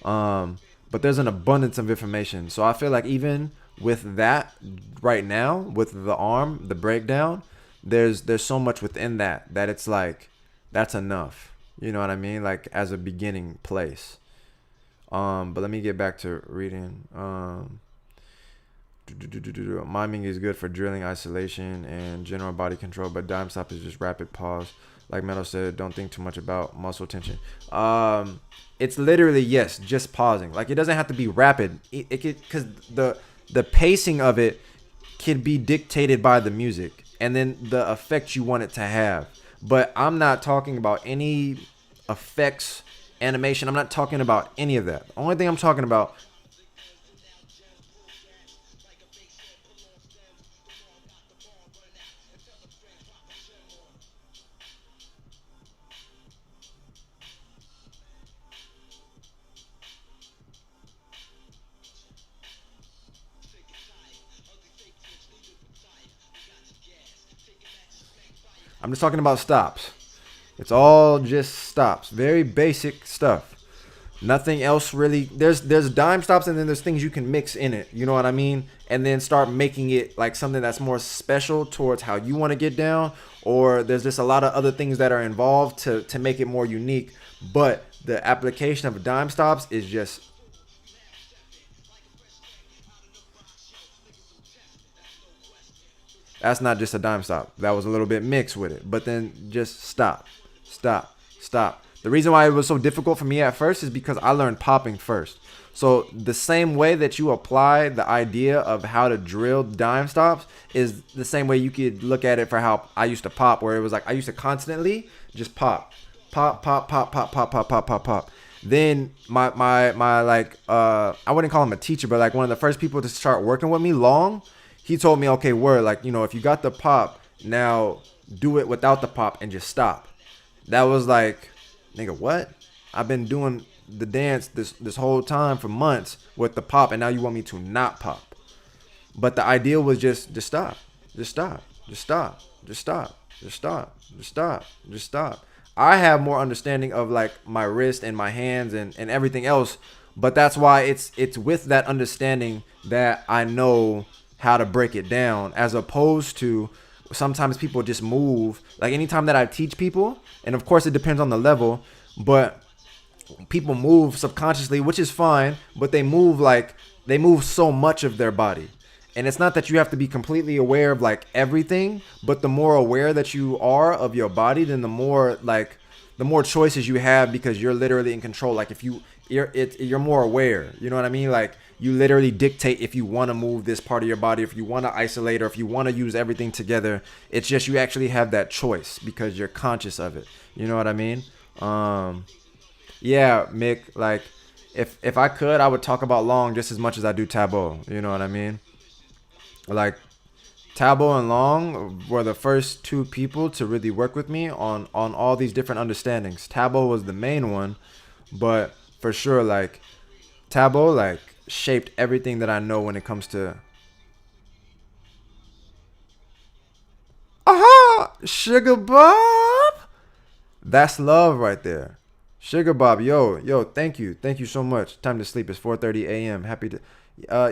But there's an abundance of information. So I feel like even with that right now, with the arm, the breakdown, there's so much within that it's like, that's enough. You know what I mean? Like as a beginning place. But let me get back to reading. Miming is good for drilling, isolation, and general body control, but Dimestop is just rapid pause. Like Meadow said, don't think too much about muscle tension. It's literally, yes, just pausing. Like it doesn't have to be rapid. It could, because the pacing of it can be dictated by the music and then the effect you want it to have. But I'm not talking about any effects, animation. I'm not talking about any of that. The only thing I'm talking about, I'm just talking about stops. It's all just stops. Very basic stuff. Nothing else really. There's dime stops, and then there's things you can mix in it. You know what I mean? And then start making it like something that's more special towards how you want to get down. Or there's just a lot of other things that are involved to make it more unique. But the application of dime stops is just, that's not just a dime stop. That was a little bit mixed with it. But then just stop. The reason why it was so difficult for me at first is because I learned popping first. So the same way that you apply the idea of how to drill dime stops is the same way you could look at it for how I used to pop, where it was like I used to constantly just pop. Then my like I wouldn't call him a teacher, but like one of the first people to start working with me, Long, he told me, okay, word, like, you know, if you got the pop, now do it without the pop and just stop. That was like, nigga, what? I've been doing the dance this whole time for months with the pop, and now you want me to not pop. But the idea was just stop. Just stop. I have more understanding of like my wrist and my hands and everything else, but that's why it's with that understanding that I know how to break it down, as opposed to sometimes people just move. Like anytime that I teach people, and of course it depends on the level, but people move subconsciously, which is fine, but they move so much of their body. And it's not that you have to be completely aware of like everything, but the more aware that you are of your body, then the more choices you have, because you're literally in control. Like if you're more aware, you know what I mean? Like you literally dictate if you want to move this part of your body, if you want to isolate, or if you want to use everything together. It's just you actually have that choice because you're conscious of it. You know what I mean? Yeah, Mick, like if I could, I would talk about Long just as much as I do Tabo. You know what I mean? Like Tabo and Long were the first two people to really work with me on all these different understandings. Tabo was the main one, but for sure, like Tabo like shaped everything that I know when it comes to. Aha, Sugar Bob. That's love right there. Sugar Bob, yo, thank you so much. Time to sleep. It's 4:30 a.m. Happy to,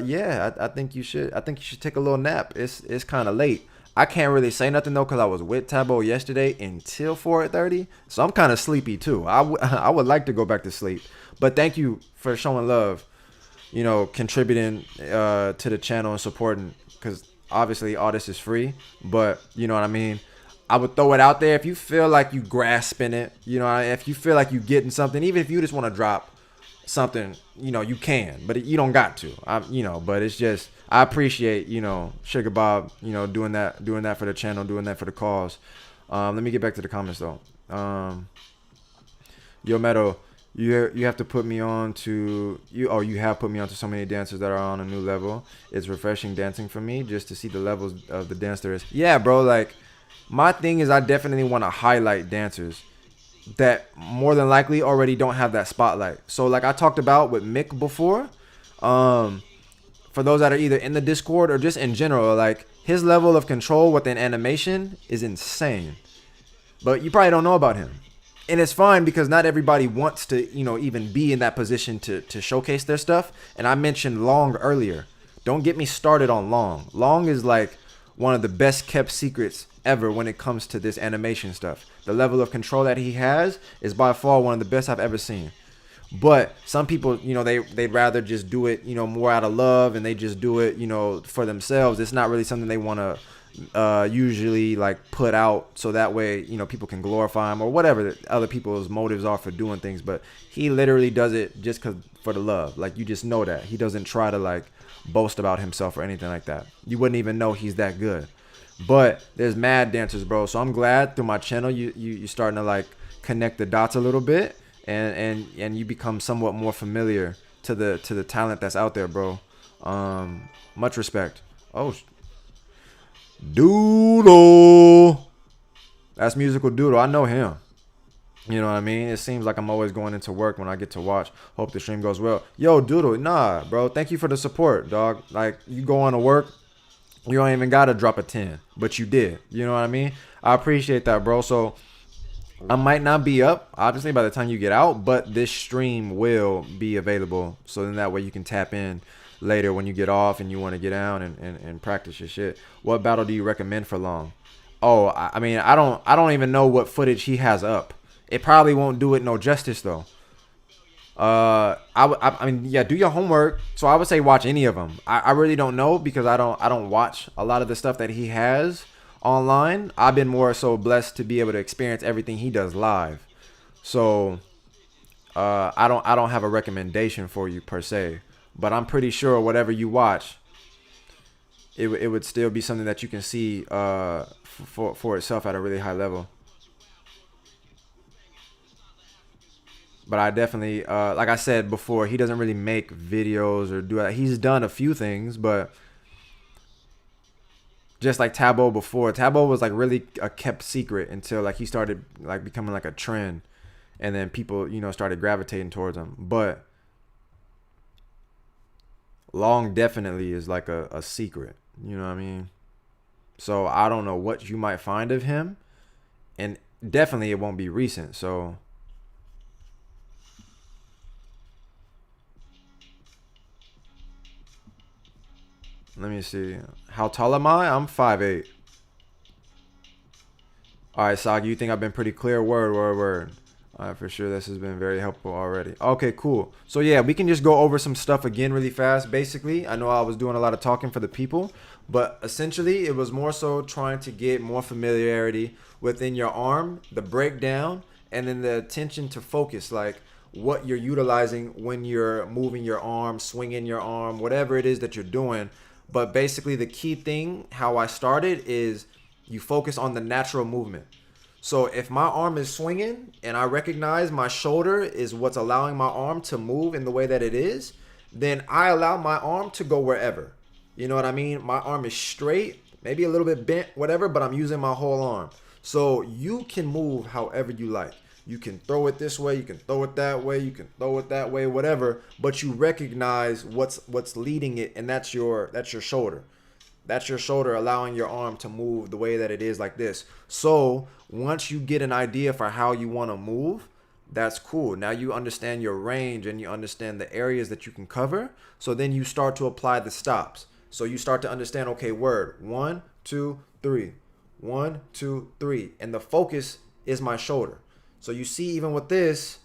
yeah, I think you should. I think you should take a little nap. It's kind of late. I can't really say nothing though, cause I was with Tabo yesterday until 4:30, so I'm kind of sleepy too. I would like to go back to sleep, but thank you for showing love. You know, contributing to the channel and supporting, because obviously all this is free, but you know what I mean. I would throw it out there if you feel like you grasping it. You know, if you feel like you getting something, even if you just want to drop something, you know, you can, but you don't got to. You know, but it's just I appreciate, you know, Sugar Bob, you know, doing that for the channel, doing that for the cause. Let me get back to the comments though. Yo, Meadow, you have to put me on to you. Oh, you have put me on to so many dancers that are on a new level. It's refreshing dancing for me just to see the levels of the dance there is. Yeah, bro, like. My thing is I definitely want to highlight dancers that more than likely already don't have that spotlight. So like I talked about with Mick before, for those that are either in the Discord or just in general, like his level of control within animation is insane. But you probably don't know about him. And it's fine because not everybody wants to, you know, even be in that position to showcase their stuff. And I mentioned Long earlier. Don't get me started on Long. Long is like one of the best kept secrets ever when it comes to this animation stuff. The level of control that he has is by far one of the best I've ever seen. But some people, you know, they'd rather just do it, you know, more out of love, and they just do it, you know, for themselves. It's not really something they want to usually like put out, so that way, you know, people can glorify him or whatever other people's motives are for doing things. But he literally does it just for the love. Like, you just know that he doesn't try to like boast about himself or anything like that. You wouldn't even know he's that good. But there's mad dancers, bro. So I'm glad through my channel you starting to like connect the dots a little bit, and you become somewhat more familiar to the talent that's out there, bro. Much respect. Oh, Doodle. That's Musical Doodle. I know him. You know what I mean? It seems like I'm always going into work when I get to watch. Hope the stream goes well. Yo, Doodle, nah, bro. Thank you for the support, dog. Like, you go on to work, you don't even gotta drop a 10, but you did. You know what I mean? I appreciate that, bro. So I might not be up, obviously, by the time you get out, but this stream will be available. So then that way you can tap in later when you get off and you want to get down and practice your shit. What battle do you recommend for Long? Oh, I mean, I don't even know what footage he has up. It probably won't do it no justice though. I mean, yeah, do your homework. So I would say watch any of them. I really don't know because I don't watch a lot of the stuff that he has online. I've been more so blessed to be able to experience everything he does live. So I don't have a recommendation for you per se, but I'm pretty sure whatever you watch, it would still be something that you can see for itself at a really high level. But I definitely, like I said before, he doesn't really make videos or do that. He's done a few things, but just like Tabo before, Tabo was like really a kept secret until like he started like becoming like a trend, and then people, you know, started gravitating towards him. But Long definitely is like a secret, you know what I mean? So I don't know what you might find of him, and definitely it won't be recent. So let me see. How tall am I? I'm 5'8". All right, Sagi, you think I've been pretty clear? Word. All right, for sure. This has been very helpful already. Okay, cool. So yeah, we can just go over some stuff again really fast. Basically, I know I was doing a lot of talking for the people, but essentially it was more so trying to get more familiarity within your arm, the breakdown, and then the attention to focus, like what you're utilizing when you're moving your arm, swinging your arm, whatever it is that you're doing. But basically, the key thing, how I started, is you focus on the natural movement. So if my arm is swinging and I recognize my shoulder is what's allowing my arm to move in the way that it is, then I allow my arm to go wherever. You know what I mean? My arm is straight, maybe a little bit bent, whatever, but I'm using my whole arm. So you can move however you like. You can throw it this way, you can throw it that way, you can throw it that way, whatever, but you recognize what's leading it, and that's your shoulder. That's your shoulder allowing your arm to move the way that it is, like this. So once you get an idea for how you want to move, that's cool. Now you understand your range and you understand the areas that you can cover. So then you start to apply the stops. So you start to understand, okay, word, 1, 2, 3, 1, 2, 3. And the focus is my shoulder. So you see, even with this,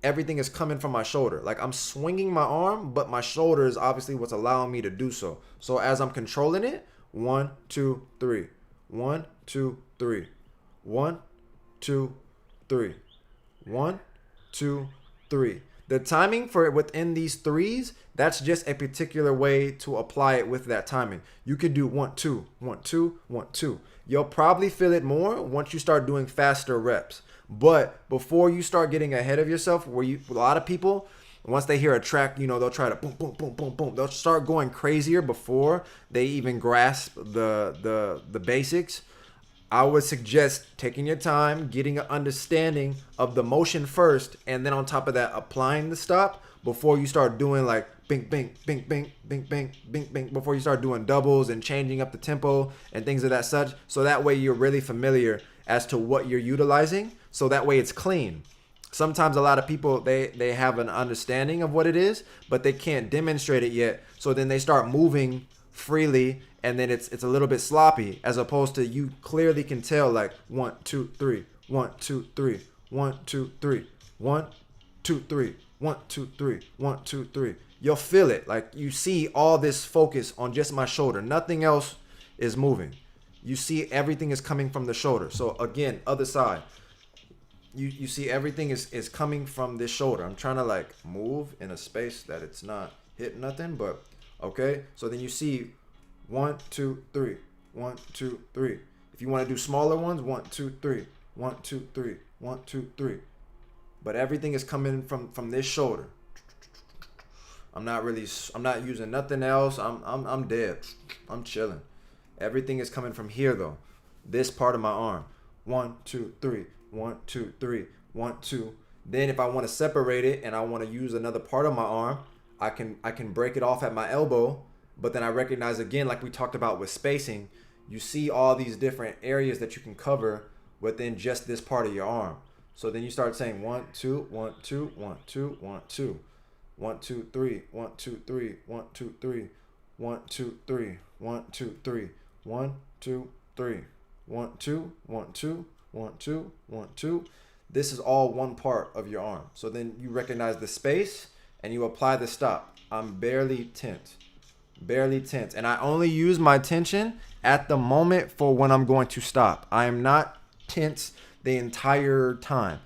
everything is coming from my shoulder. Like I'm swinging my arm, but my shoulder is obviously what's allowing me to do so. So as I'm controlling it, 1, 2, 3, 1, 2, 3, 1, 2, 3, 1, 2, 3. The timing for it within these threes, that's just a particular way to apply it with that timing. You could do 1, 2, 1, 2, 1, 2. You'll probably feel it more once you start doing faster reps. But before you start getting ahead of yourself, a lot of people, once they hear a track, they'll try to boom, boom, boom, boom, boom. They'll start going crazier before they even grasp the basics. I would suggest taking your time, getting an understanding of the motion first, and then on top of that, applying the stop before you start doing like bing, bing, bing, bing, bing, bing, bing, bing, before you start doing doubles and changing up the tempo and things of that such. So that way you're really familiar as to what you're utilizing. So that way it's clean. Sometimes a lot of people, they have an understanding of what it is, but they can't demonstrate it yet. So then they start moving freely, and then it's a little bit sloppy, as opposed to you clearly can tell like 1, 2, 3, 1, 2, 3, 1, 2, 3, 1, 2, 3, 1, 2, 3, 1, 2, 3. You'll feel it. Like you see all this focus on just my shoulder. Nothing else is moving. You see everything is coming from the shoulder. So again, other side. You see everything is coming from this shoulder. I'm trying to like move in a space that it's not hitting nothing, but okay. So then you see 1, 2, 3, 1, 2, 3. If you want to do smaller ones, 1, 2, 3, 1, 2, 3, 1, 2, 3. But everything is coming from this shoulder. I'm not using nothing else. I'm dead. I'm chilling. Everything is coming from here though. This part of my arm. 1, 2, 3. 1, 2, 3, 1, 2. Then if I want to separate it and I want to use another part of my arm, I can break it off at my elbow. But then I recognize again, like we talked about with spacing, you see all these different areas that you can cover within just this part of your arm. So then you start saying 1, 2, 1, 2, 1, 2, 1, 2, 1, 2, 3, 1, 2, 3, 1, 2, 3, 1, 2, 3, 1, 2, 3, 1, 2, 3, 1, 2, 1, 2. 1, 2, 1, 2. This is all one part of your arm. So then you recognize the space and you apply the stop. I'm barely tense. And I only use my tension at the moment for when I'm going to stop. I am not tense the entire time.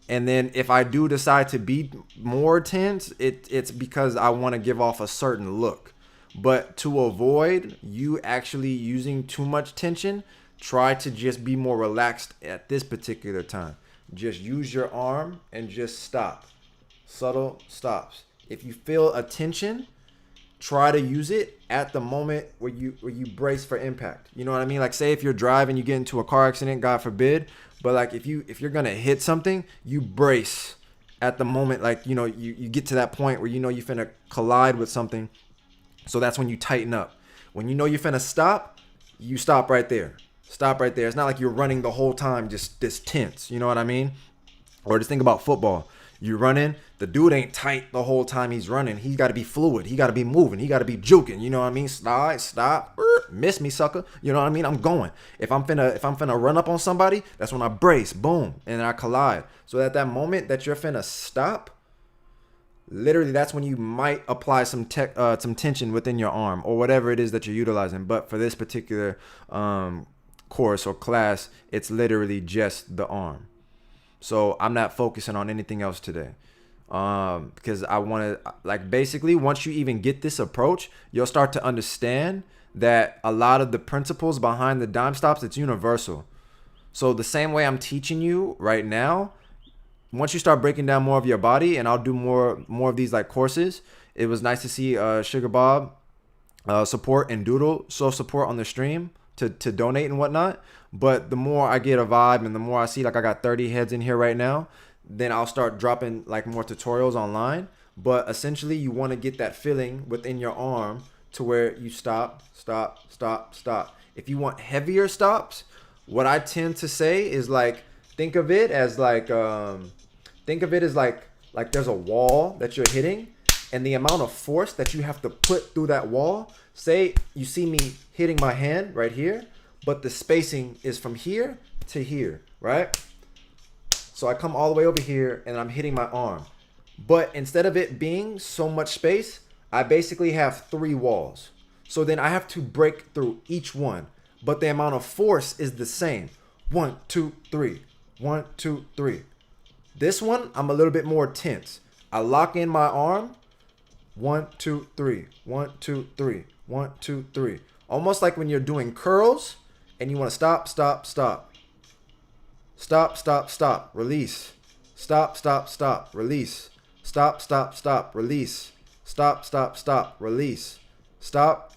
And then if I do decide to be more tense, it's because I want to give off a certain look. But to avoid you actually using too much tension, try to just be more relaxed at this particular time. Just use your arm and just stop. Subtle stops. If you feel a tension, try to use it at the moment where you brace for impact. You know what I mean? Like say if you're driving, you get into a car accident, God forbid, but like if you're gonna hit something, you brace at the moment. Like you get to that point where you're finna collide with something. So that's when you tighten up. When you're finna stop, you stop right there. Stop right there. It's not like you're running the whole time just this tense. You know what I mean? Or just think about football. You running, the dude ain't tight the whole time he's running. He got to be fluid. He got to be moving. He got to be juking. You know what I mean? Slide, stop, miss me, sucker. You know what I mean? I'm going. If I'm finna run up on somebody, that's when I brace, boom, and I collide. So at that moment that you're finna stop, literally that's when you might apply some tension within your arm or whatever it is that you're utilizing. But for this particular course or class, it's literally just the arm. So I'm not focusing on anything else today, because I want to, like, basically once you even get this approach, you'll start to understand that a lot of the principles behind the Dimestops, it's universal. So the same way I'm teaching you right now, once you start breaking down more of your body, and I'll do more of these like courses. It was nice to see Sugar Bob support and Doodle show support on the stream to donate and whatnot. But the more I get a vibe and the more I see, like, I got 30 heads in here right now, then I'll start dropping like more tutorials online. But essentially you want to get that feeling within your arm to where you stop. If you want heavier stops, what I tend to say is, like, think of it as like there's a wall that you're hitting, and the amount of force that you have to put through that wall. Say you see me hitting my hand right here, but the spacing is from here to here, right? So I come all the way over here and I'm hitting my arm. But instead of it being so much space, I basically have 3 walls. So then I have to break through each one, but the amount of force is the same. 1, 2, 3. 1, 2, 3. This one, I'm a little bit more tense. I lock in my arm. 1, 2, 3. 1, 2, 3. 1, 2, 3. Almost like when you're doing curls and you want to stop. Stop, release. Stop, release. Stop, release. Stop, release. Stop, release. Stop,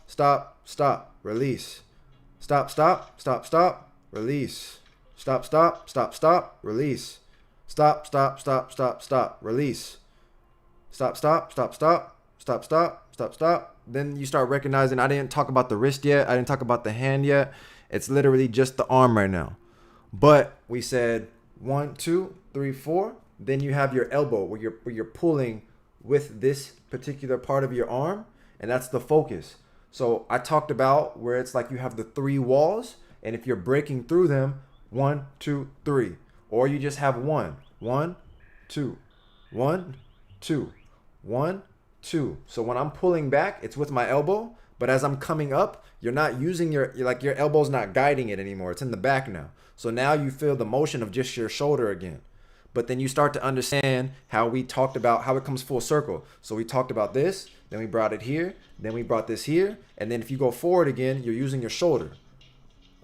release. Stop, release. Stop, release. Stop. Then you start recognizing I didn't talk about the wrist yet. I didn't talk about the hand yet. It's literally just the arm right now. But we said 1, 2, 3, 4. Then you have your elbow where you're pulling with this particular part of your arm, and that's the focus. So I talked about where it's like you have the 3 walls, and if you're breaking through them, 1, 2, 3, or you just have 1, 1, 2, 1, 2, 1, 2. So when I'm pulling back, it's with my elbow, but as I'm coming up, you're not using your elbow's not guiding it anymore. It's in the back now. So now you feel the motion of just your shoulder again. But then you start to understand how we talked about how it comes full circle. So we talked about this, then we brought it here, then we brought this here, and then if you go forward again, you're using your shoulder.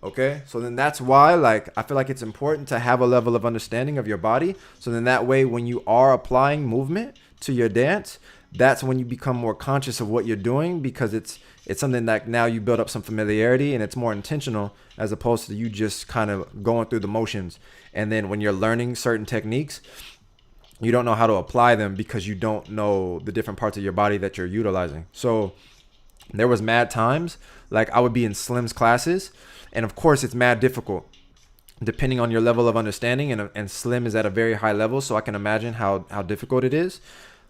Okay, so then that's why, like, I feel like it's important to have a level of understanding of your body. So then that way, when you are applying movement to your dance, that's when you become more conscious of what you're doing, because it's something that now you build up some familiarity and it's more intentional, as opposed to you just kind of going through the motions. And then when you're learning certain techniques, you don't know how to apply them because you don't know the different parts of your body that you're utilizing. So there was mad times, like I would be in Slim's classes, and of course it's mad difficult depending on your level of understanding, and Slim is at a very high level, so I can imagine how difficult it is.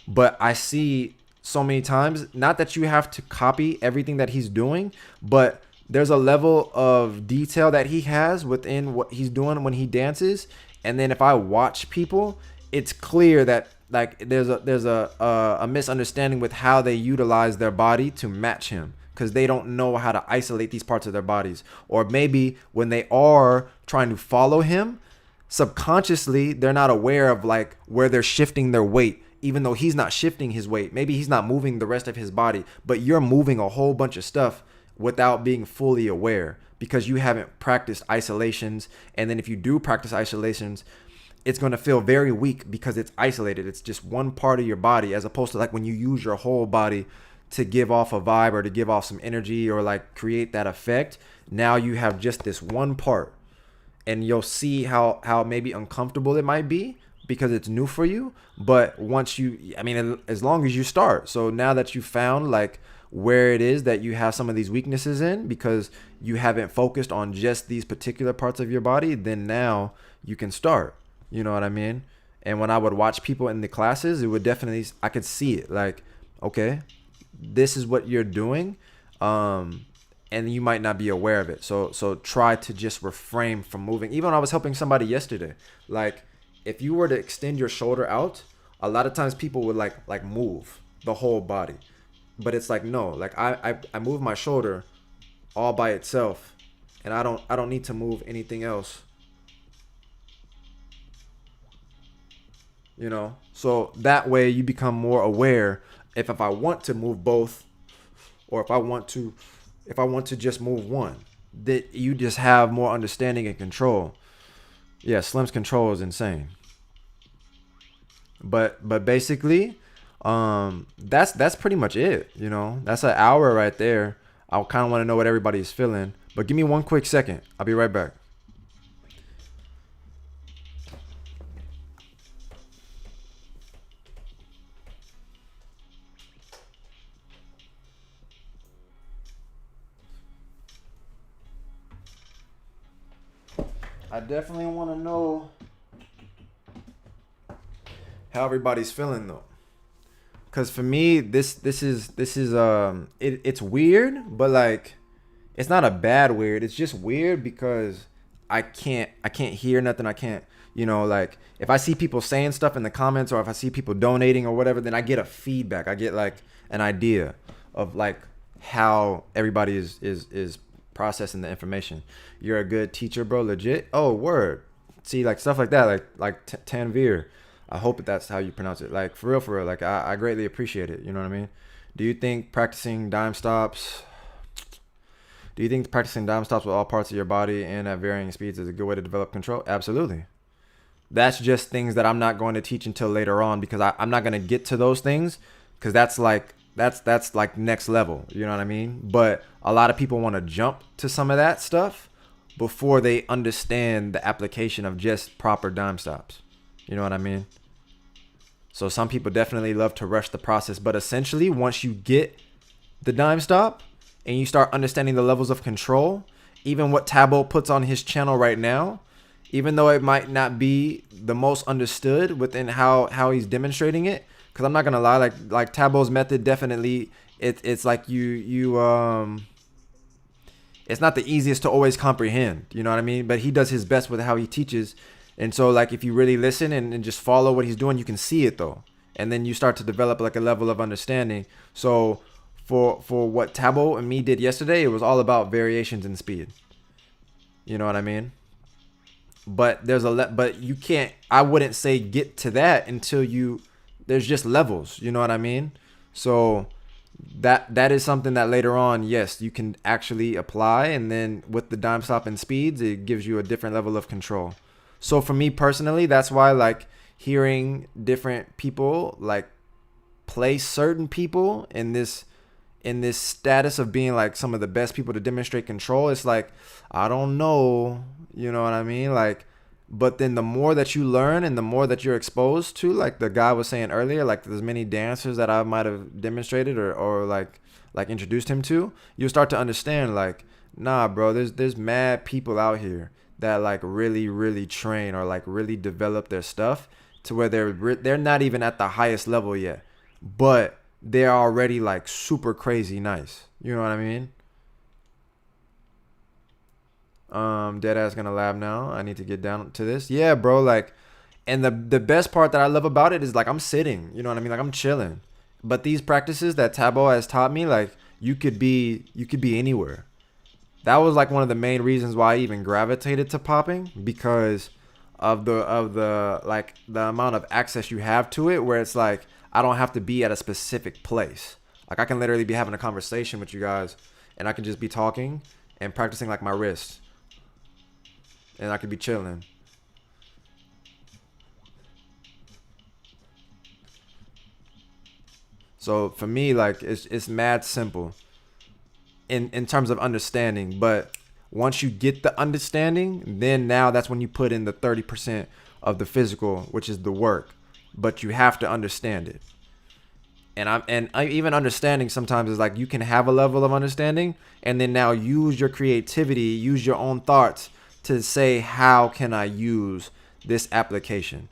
But I see so many times, not that you have to copy everything that he's doing, but there's a level of detail that he has within what he's doing when he dances. And then if I watch people, it's clear that, like, there's a misunderstanding with how they utilize their body to match him, because they don't know how to isolate these parts of their bodies. Or maybe when they are trying to follow him, subconsciously they're not aware of, like, where they're shifting their weight, even though he's not shifting his weight. Maybe he's not moving the rest of his body, but you're moving a whole bunch of stuff without being fully aware, because you haven't practiced isolations. And then if you do practice isolations, it's going to feel very weak because it's isolated. It's just one part of your body, as opposed to like when you use your whole body to give off a vibe or to give off some energy or like create that effect. Now you have just this one part, and you'll see how maybe uncomfortable it might be because it's new for you. But once as long as you start. So now that you found like where it is that you have some of these weaknesses in, because you haven't focused on just these particular parts of your body, then now you can start. You know what I mean? And when I would watch people in the classes, it would definitely, I could see it. Like, okay, this is what you're doing. And you might not be aware of it. So try to just refrain from moving. Even when I was helping somebody yesterday, like if you were to extend your shoulder out, a lot of times people would like move the whole body. But it's like, no, like I move my shoulder all by itself, and I don't need to move anything else. You know? So that way you become more aware if I want to move both, or if I want to just move one, that you just have more understanding and control. Yeah, Slim's control is insane. But basically, that's pretty much it. You know, that's an hour right there. I kind of want to know what everybody's feeling. But give me one quick second. I'll be right back. I definitely want to know how everybody's feeling though. Cause for me, this is it's weird, but like it's not a bad weird. It's just weird because I can't hear nothing. I can't, like if I see people saying stuff in the comments, or if I see people donating or whatever, then I get a feedback. I get like an idea of like how everybody is processing the information. You're a good teacher, bro. Legit. Oh, word. See, like stuff like that, like Tanvir. I hope that's how you pronounce it. Like for real. Like I greatly appreciate it. You know what I mean? Do you think practicing dime stops? Do you think practicing dime stops with all parts of your body and at varying speeds is a good way to develop control? Absolutely. That's just things that I'm not going to teach until later on, because I'm not going to get to those things, because that's like next level. You know what I mean? But a lot of people want to jump to some of that stuff before they understand the application of just proper dime stops. You know what I mean? So some people definitely love to rush the process, but essentially once you get the dime stop and you start understanding the levels of control, even what Tabo puts on his channel right now, even though it might not be the most understood within how he's demonstrating it, because I'm not gonna lie, like Tabo's method definitely, it's like you it's not the easiest to always comprehend, you know what I mean? But he does his best with how he teaches. And so like if you really listen and just follow what he's doing, you can see it though. And then you start to develop like a level of understanding. So for what Tabo and me did yesterday, it was all about variations in speed. You know what I mean? But but you can't, I wouldn't say get to that until there's just levels, you know what I mean? So that is something that later on, yes, you can actually apply. And then with the dime stop and speeds, it gives you a different level of control. So for me personally, that's why like hearing different people like place certain people in this status of being like some of the best people to demonstrate control, it's like, I don't know, you know what I mean? Like, but then the more that you learn and the more that you're exposed to, like the guy was saying earlier, like there's many dancers that I might have demonstrated or like introduced him to, you'll start to understand like, nah, bro, there's mad people out here that like really train or like really develop their stuff to where they're not even at the highest level yet, but they're already like super crazy nice. You know what I mean? Deadass gonna lab now. I need to get down to this. Yeah, bro. Like, and the best part that I love about it is like I'm sitting. You know what I mean? Like I'm chilling. But these practices that Tabo has taught me, like you could be anywhere. That was like one of the main reasons why I even gravitated to popping, because of the like the amount of access you have to it, where it's like I don't have to be at a specific place. Like I can literally be having a conversation with you guys and I can just be talking and practicing like my wrist. And I could be chilling. So for me, like it's mad simple in terms of understanding. But once you get the understanding, then now that's when you put in the 30% of the physical, which is the work. But you have to understand it. And even understanding sometimes is like you can have a level of understanding and then now use your creativity, use your own thoughts to say, how can I use this application?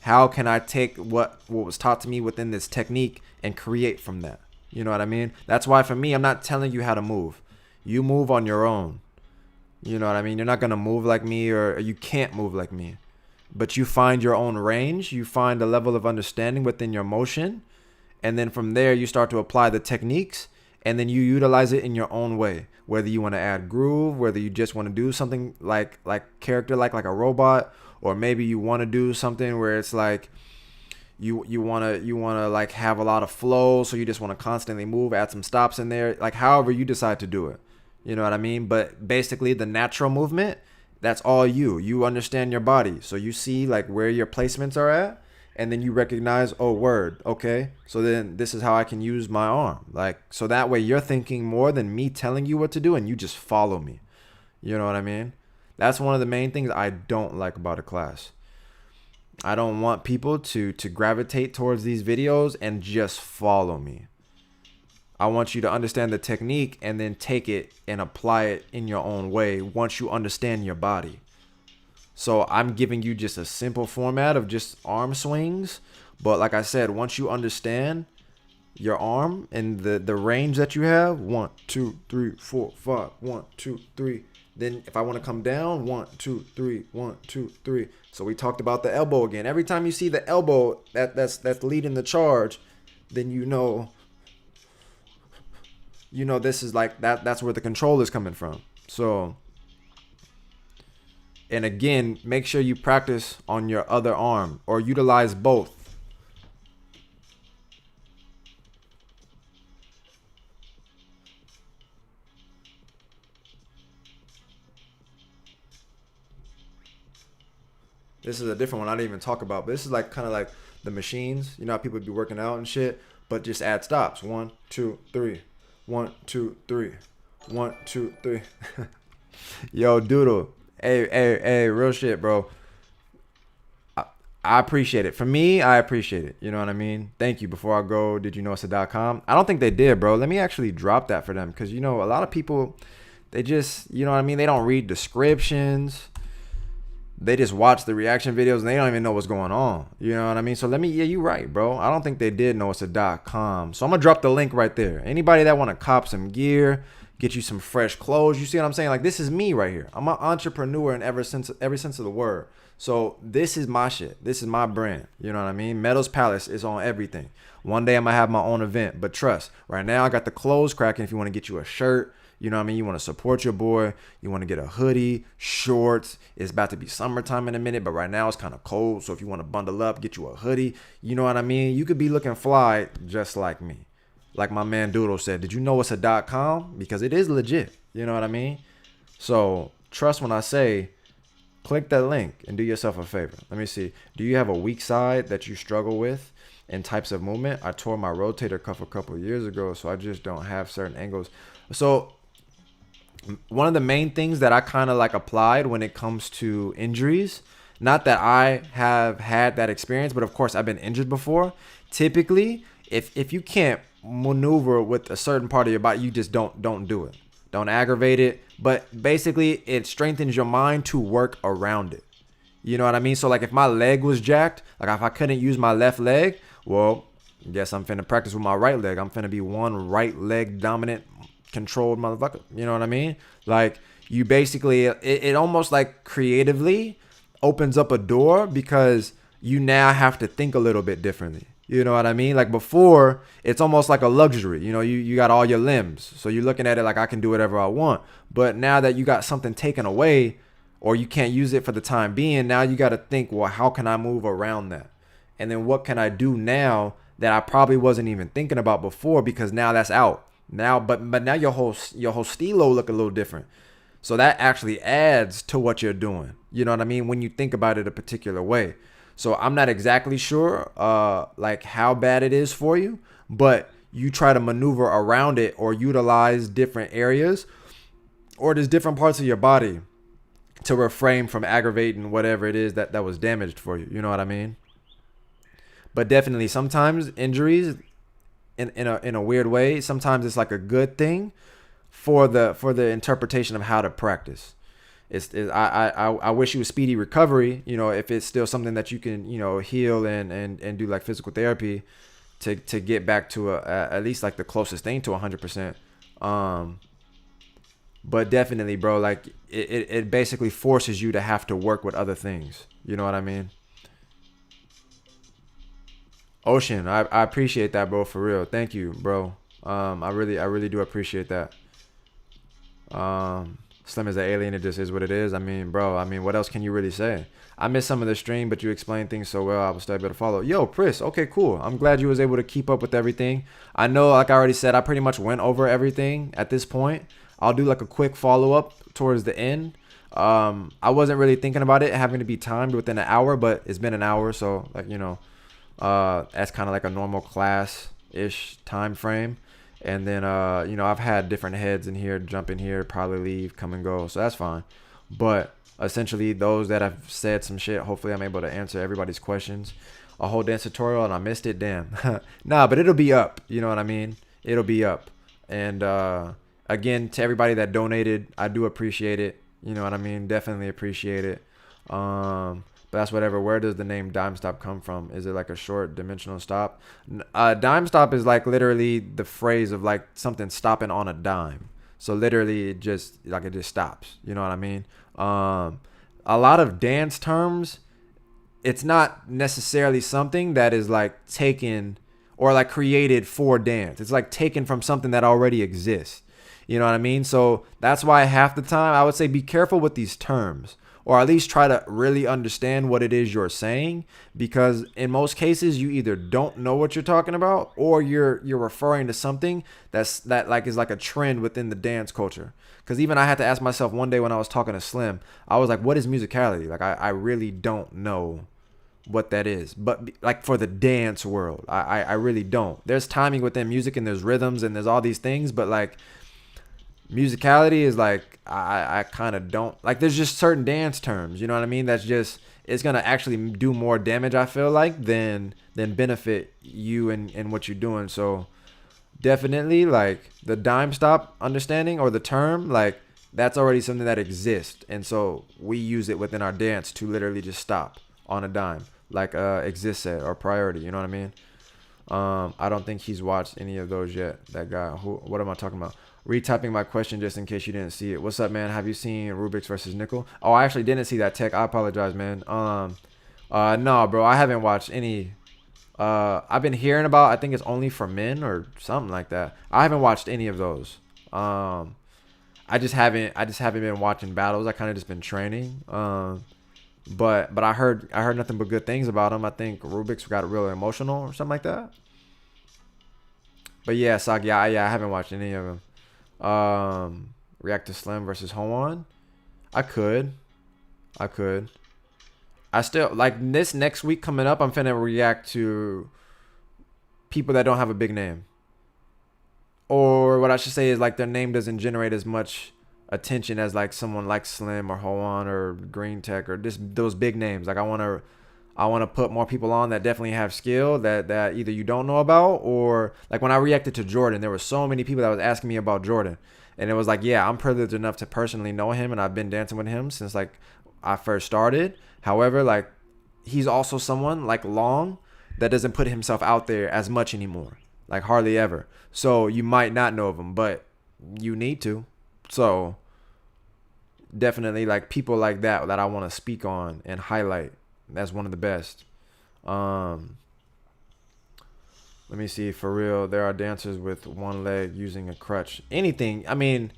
How can I take what was taught to me within this technique and create from that? You know what I mean? That's why for me, I'm not telling you how to move. You move on your own. You know what I mean? You're not going to move like me, or you can't move like me. But you find your own range. You find a level of understanding within your motion. And then from there, you start to apply the techniques. And then you utilize it in your own way. Whether you want to add groove, whether you just want to do something like character like a robot, or maybe you want to do something where it's like you want to like have a lot of flow, so you just want to constantly move, add some stops in there, like however you decide to do it. You know what I mean? But basically the natural movement, that's all you understand your body. So you see like where your placements are at, and then you recognize, oh, word, okay, so then this is how I can use my arm. Like, so that way you're thinking more than me telling you what to do, and you just follow me. You know what I mean? That's one of the main things I don't like about a class. I don't want people to gravitate towards these videos and just follow me. I want you to understand the technique and then take it and apply it in your own way once you understand your body. So I'm giving you just a simple format of just arm swings. But like I said, once you understand your arm and the range that you have, 1, 2, 3, 4, 5, 1, 2, 3. Then if I want to come down, 1, 2, 3, 1, 2, 3. So we talked about the elbow again. Every time you see the elbow that's leading the charge, then you know this is like that's where the control is coming from. So, and again, make sure you practice on your other arm or utilize both. This is a different one I didn't even talk about, but this is like kind of like the machines. You know how people be working out and shit, but just add stops. 1, 2, 3. 1, 2, 3. 1, 2, 3. Yo, Doodle. Hey, real shit, bro. I appreciate it. For me, I appreciate it. You know what I mean? Thank you. Before I go, did you know it's a.com? I don't think they did, bro. Let me actually drop that for them, because, you know, a lot of people, they just, you know what I mean? They don't read descriptions. They just watch the reaction videos and they don't even know what's going on. You know what I mean? So yeah, you're right, bro. I don't think they did know it's a.com. So I'm going to drop the link right there. Anybody that want to cop some gear, get you some fresh clothes. You see what I'm saying? Like, this is me right here. I'm an entrepreneur in every sense of the word. So this is my shit. This is my brand. You know what I mean? Meadows Palace is on everything. One day I'm going to have my own event. But trust, right now I got the clothes cracking. If you want to get you a shirt, you know what I mean? You want to support your boy. You want to get a hoodie, shorts. It's about to be summertime in a minute, but right now it's kind of cold. So if you want to bundle up, get you a hoodie. You know what I mean? You could be looking fly just like me. Like my man Doodle said, did you know it's a.com? Because it is legit. You know what I mean? So trust when I say, click that link and do yourself a favor. Let me see. Do you have a weak side that you struggle with in types of movement? I tore my rotator cuff a couple of years ago, so I just don't have certain angles. So one of the main things that I kind of like applied when it comes to injuries, not that I have had that experience, but of course I've been injured before. Typically, if you can't maneuver with a certain part of your body, you just don't do it. Don't aggravate it. But basically, it strengthens your mind to work around it. You know what I mean? So like if my leg was jacked, like if I couldn't use my left leg, well, guess I'm finna practice with my right leg. I'm finna be one right leg dominant controlled motherfucker. You know what I mean? Like you basically, it almost like creatively opens up a door, because you now have to think a little bit differently. You know what I mean? Like before, it's almost like a luxury. You know, you got all your limbs. So you're looking at it like I can do whatever I want. But now that you got something taken away, or you can't use it for the time being, now you got to think, well, how can I move around that? And then what can I do now that I probably wasn't even thinking about before, because now that's out. Now, but now your whole stilo look a little different. So that actually adds to what you're doing. You know what I mean? When you think about it a particular way. So I'm not exactly sure like how bad it is for you, but you try to maneuver around it or utilize different areas, or there's different parts of your body to refrain from aggravating whatever it is that was damaged for you. You know what I mean? But definitely sometimes injuries, in a weird way, sometimes it's like a good thing for the interpretation of how to practice. I wish you a speedy recovery. You know, if it's still something that you can, you know, heal and do like physical therapy to get back to at least like the closest thing to 100%. But definitely, bro, like it basically forces you to have to work with other things. You know what I mean? Ocean, I appreciate that, bro, for real. Thank you, bro. I really do appreciate that. Slim is an alien. It just is what it is. I mean, bro. I mean, what else can you really say? I missed some of the stream, but you explained things so well. I was still able to follow. Yo, Chris. Okay, cool. I'm glad you was able to keep up with everything. I know, like I already said, I pretty much went over everything at this point. I'll do like a quick follow up towards the end. I wasn't really thinking about it having to be timed within an hour, but it's been an hour, so like that's kind of like a normal class ish time frame. And then, I've had different heads in here, jump in here, probably leave, come and go. So that's fine. But essentially, those that have said some shit, hopefully I'm able to answer everybody's questions. A whole dance tutorial and I missed it. Damn. Nah, but it'll be up. You know what I mean? It'll be up. And again, to everybody that donated, I do appreciate it. You know what I mean? Definitely appreciate it. But that's whatever. Where does the name Dimestop come from? Is it like a short dimensional stop? Dimestop is like literally the phrase of like something stopping on a dime. So literally it just stops. You know what I mean? A lot of dance terms, it's not necessarily something that is like taken or like created for dance. It's like taken from something that already exists. You know what I mean? So that's why half the time I would say be careful with these terms. Or at least try to really understand what it is you're saying, because in most cases you either don't know what you're talking about or you're referring to something that is like a trend within the dance culture. Because even I had to ask myself one day when I was talking to Slim, I was like, what is musicality? Like I really don't know what that is, but like for the dance world, I really don't. There's timing within music and there's rhythms and there's all these things, but like musicality is like I kind of don't like. There's just certain dance terms, you know what I mean? That's just, it's gonna actually do more damage, I feel like, than benefit you and what you're doing. So definitely like the dime stop understanding or the term, like that's already something that exists, and so we use it within our dance to literally just stop on a dime, like exist set or priority. You know what I mean? I don't think he's watched any of those yet. That guy. What am I talking about? Retyping my question just in case you didn't see it. What's up, man? Have you seen Rubik's versus Nickel? Oh, I actually didn't see that, Tech. I apologize, man. No, bro. I haven't watched any. I've been hearing about, I think it's Only for Men or something like that. I haven't watched any of those. I just haven't been watching battles. I kind of just been training. But I heard nothing but good things about him. I think Rubik's got real emotional or something like that. But yeah, Sag, yeah, I haven't watched any of them. React to Slim versus Hoan. I could. I still like this next week coming up. I'm finna react to people that don't have a big name, or what I should say is like their name doesn't generate as much attention as like someone like Slim or Hoan or Green Tech or just those big names. Like I want to put more people on that definitely have skill that either you don't know about, or like when I reacted to Jordan, there were so many people that was asking me about Jordan, and it was like, yeah, I'm privileged enough to personally know him, and I've been dancing with him since like I first started. However, like he's also someone like Long that doesn't put himself out there as much anymore, like hardly ever. So you might not know of him, but you need to. So definitely like people like that I want to speak on and highlight. That's one of the best. Let me see. For real, there are dancers with one leg using a crutch. Anything. I mean,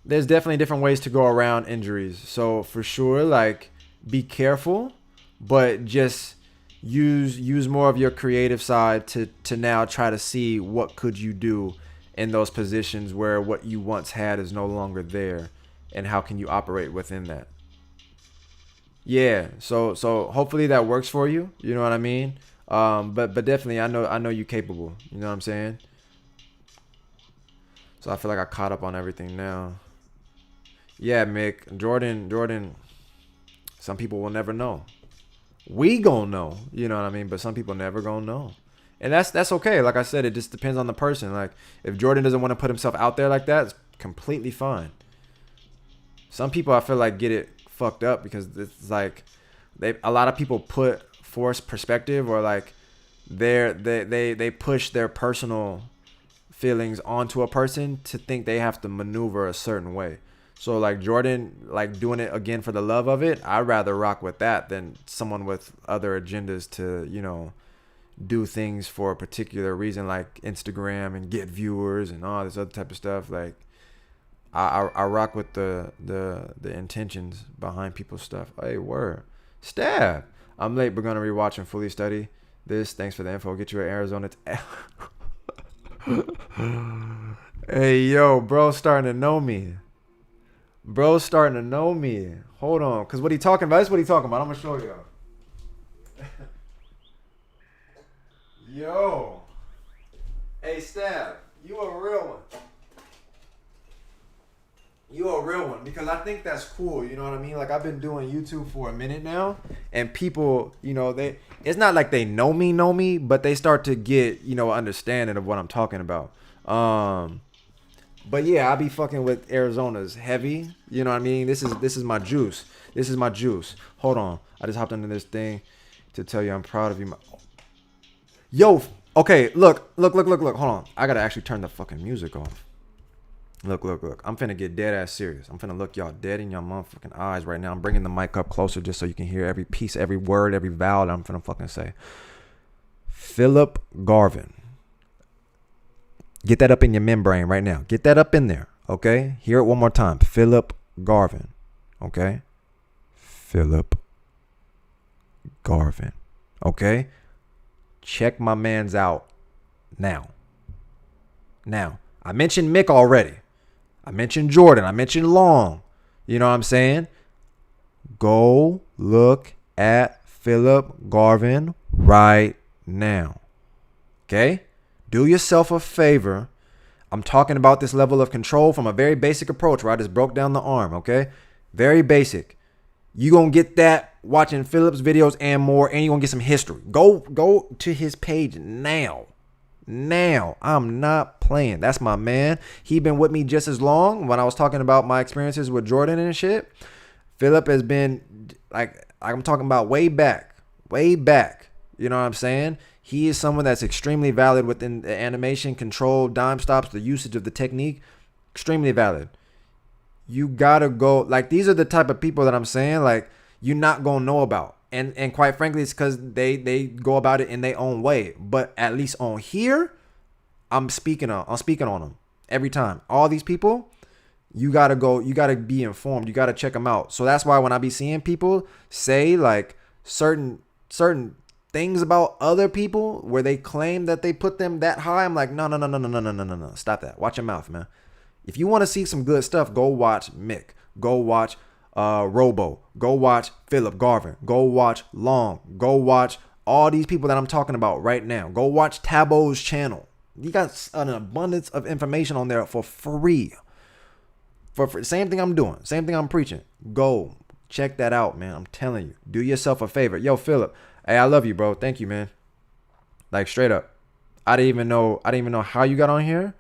there's definitely different ways to go around injuries. So for sure, like be careful, but just use more of your creative side to now try to see what could you do in those positions where what you once had is no longer there, and how can you operate within that. Yeah, so hopefully that works for you. You know what I mean? But definitely I know you capable. You know what I'm saying? So I feel like I caught up on everything now. Yeah, Mick, Jordan. Some people will never know. We gonna know. You know what I mean? But some people never gonna know. And that's okay. Like I said, it just depends on the person. Like if Jordan doesn't want to put himself out there like that, it's completely fine. Some people I feel like get it fucked up because it's like a lot of people put forced perspective or like they push their personal feelings onto a person to think they have to maneuver a certain way. So like Jordan, like doing it again for the love of it, I'd rather rock with that than someone with other agendas to, do things for a particular reason like Instagram and get viewers and all this other type of stuff. Like I rock with the intentions behind people's stuff. Hey, word. Stab. I'm late but gonna rewatch and fully study this. Thanks for the info. Get you at Arizona. Hey, yo, bro, starting to know me. Bro's starting to know me. Hold on, cause what he talking about? That's what he talking about. I'm gonna show y'all. Yo. Hey, Stab, you a real one. You a real one because I think that's cool. You know what I mean? Like I've been doing YouTube for a minute now, and people, it's not like they know me, but they start to get, understanding of what I'm talking about. But yeah, I be fucking with Arizona's heavy. You know what I mean? This is my juice. This is my juice. Hold on, I just hopped into this thing to tell you I'm proud of you. Yo, okay, look. Hold on, I gotta actually turn the fucking music off. Look. I'm finna get dead ass serious. I'm finna look y'all dead in your motherfucking eyes right now. I'm bringing the mic up closer just so you can hear every piece, every word, every vowel that I'm finna fucking say. Philip Garvin. Get that up in your membrane right now. Get that up in there, okay? Hear it one more time. Philip Garvin, okay? Philip Garvin, okay? Check my mans out now. I mentioned Mick already. I mentioned Jordan. I mentioned Long. You know what I'm saying? Go look at Philip Garvin right now. Okay? Do yourself a favor. I'm talking about this level of control from a very basic approach where I just broke down the arm. Okay? Very basic. You gonna get that watching Philip's videos and more, and you gonna get some history. Go to his page now. I'm not playing. That's my man. He been with me just as long. When I was talking about my experiences with Jordan and shit, Philip has been like I'm talking about way back. You know what I'm saying? He is someone that's extremely valid within the animation, control, dime stops, the usage of the technique. Extremely valid. You gotta go. Like, these are the type of people that I'm saying, like, you're not gonna know about. And quite frankly, it's because they go about it in their own way. But at least on here, I'm speaking on them every time. All these people, you gotta go. You gotta be informed. You gotta check them out. So that's why when I be seeing people say like certain things about other people where they claim that they put them that high, I'm like, no. Stop that. Watch your mouth, man. If you want to see some good stuff, go watch Mick. Go watch Robo. Go watch Philip Garvin. Go watch Long. Go watch all these people that I'm talking about right now. Go watch Tabo's channel. You got an abundance of information on there for free. For same thing I'm doing. Same thing I'm preaching. Go check that out, man. I'm telling you. Do yourself a favor. Yo, Philip. Hey, I love you, bro. Thank you, man. Like, straight up. I didn't even know how you got on here.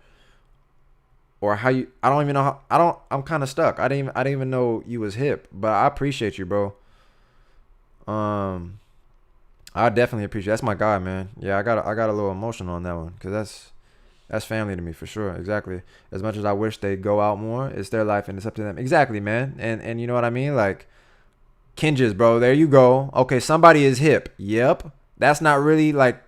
Or how you, I don't even know how, I'm kind of stuck. I didn't even know you was hip, but I appreciate you, bro. I definitely appreciate, that's my guy, man. Yeah, I got a little emotional on that one. Cause that's family to me for sure. Exactly. As much as I wish they'd go out more, it's their life and it's up to them. Exactly, man. And you know what I mean? Like, Kinges, bro. There you go. Okay. Somebody is hip. Yep. That's not really like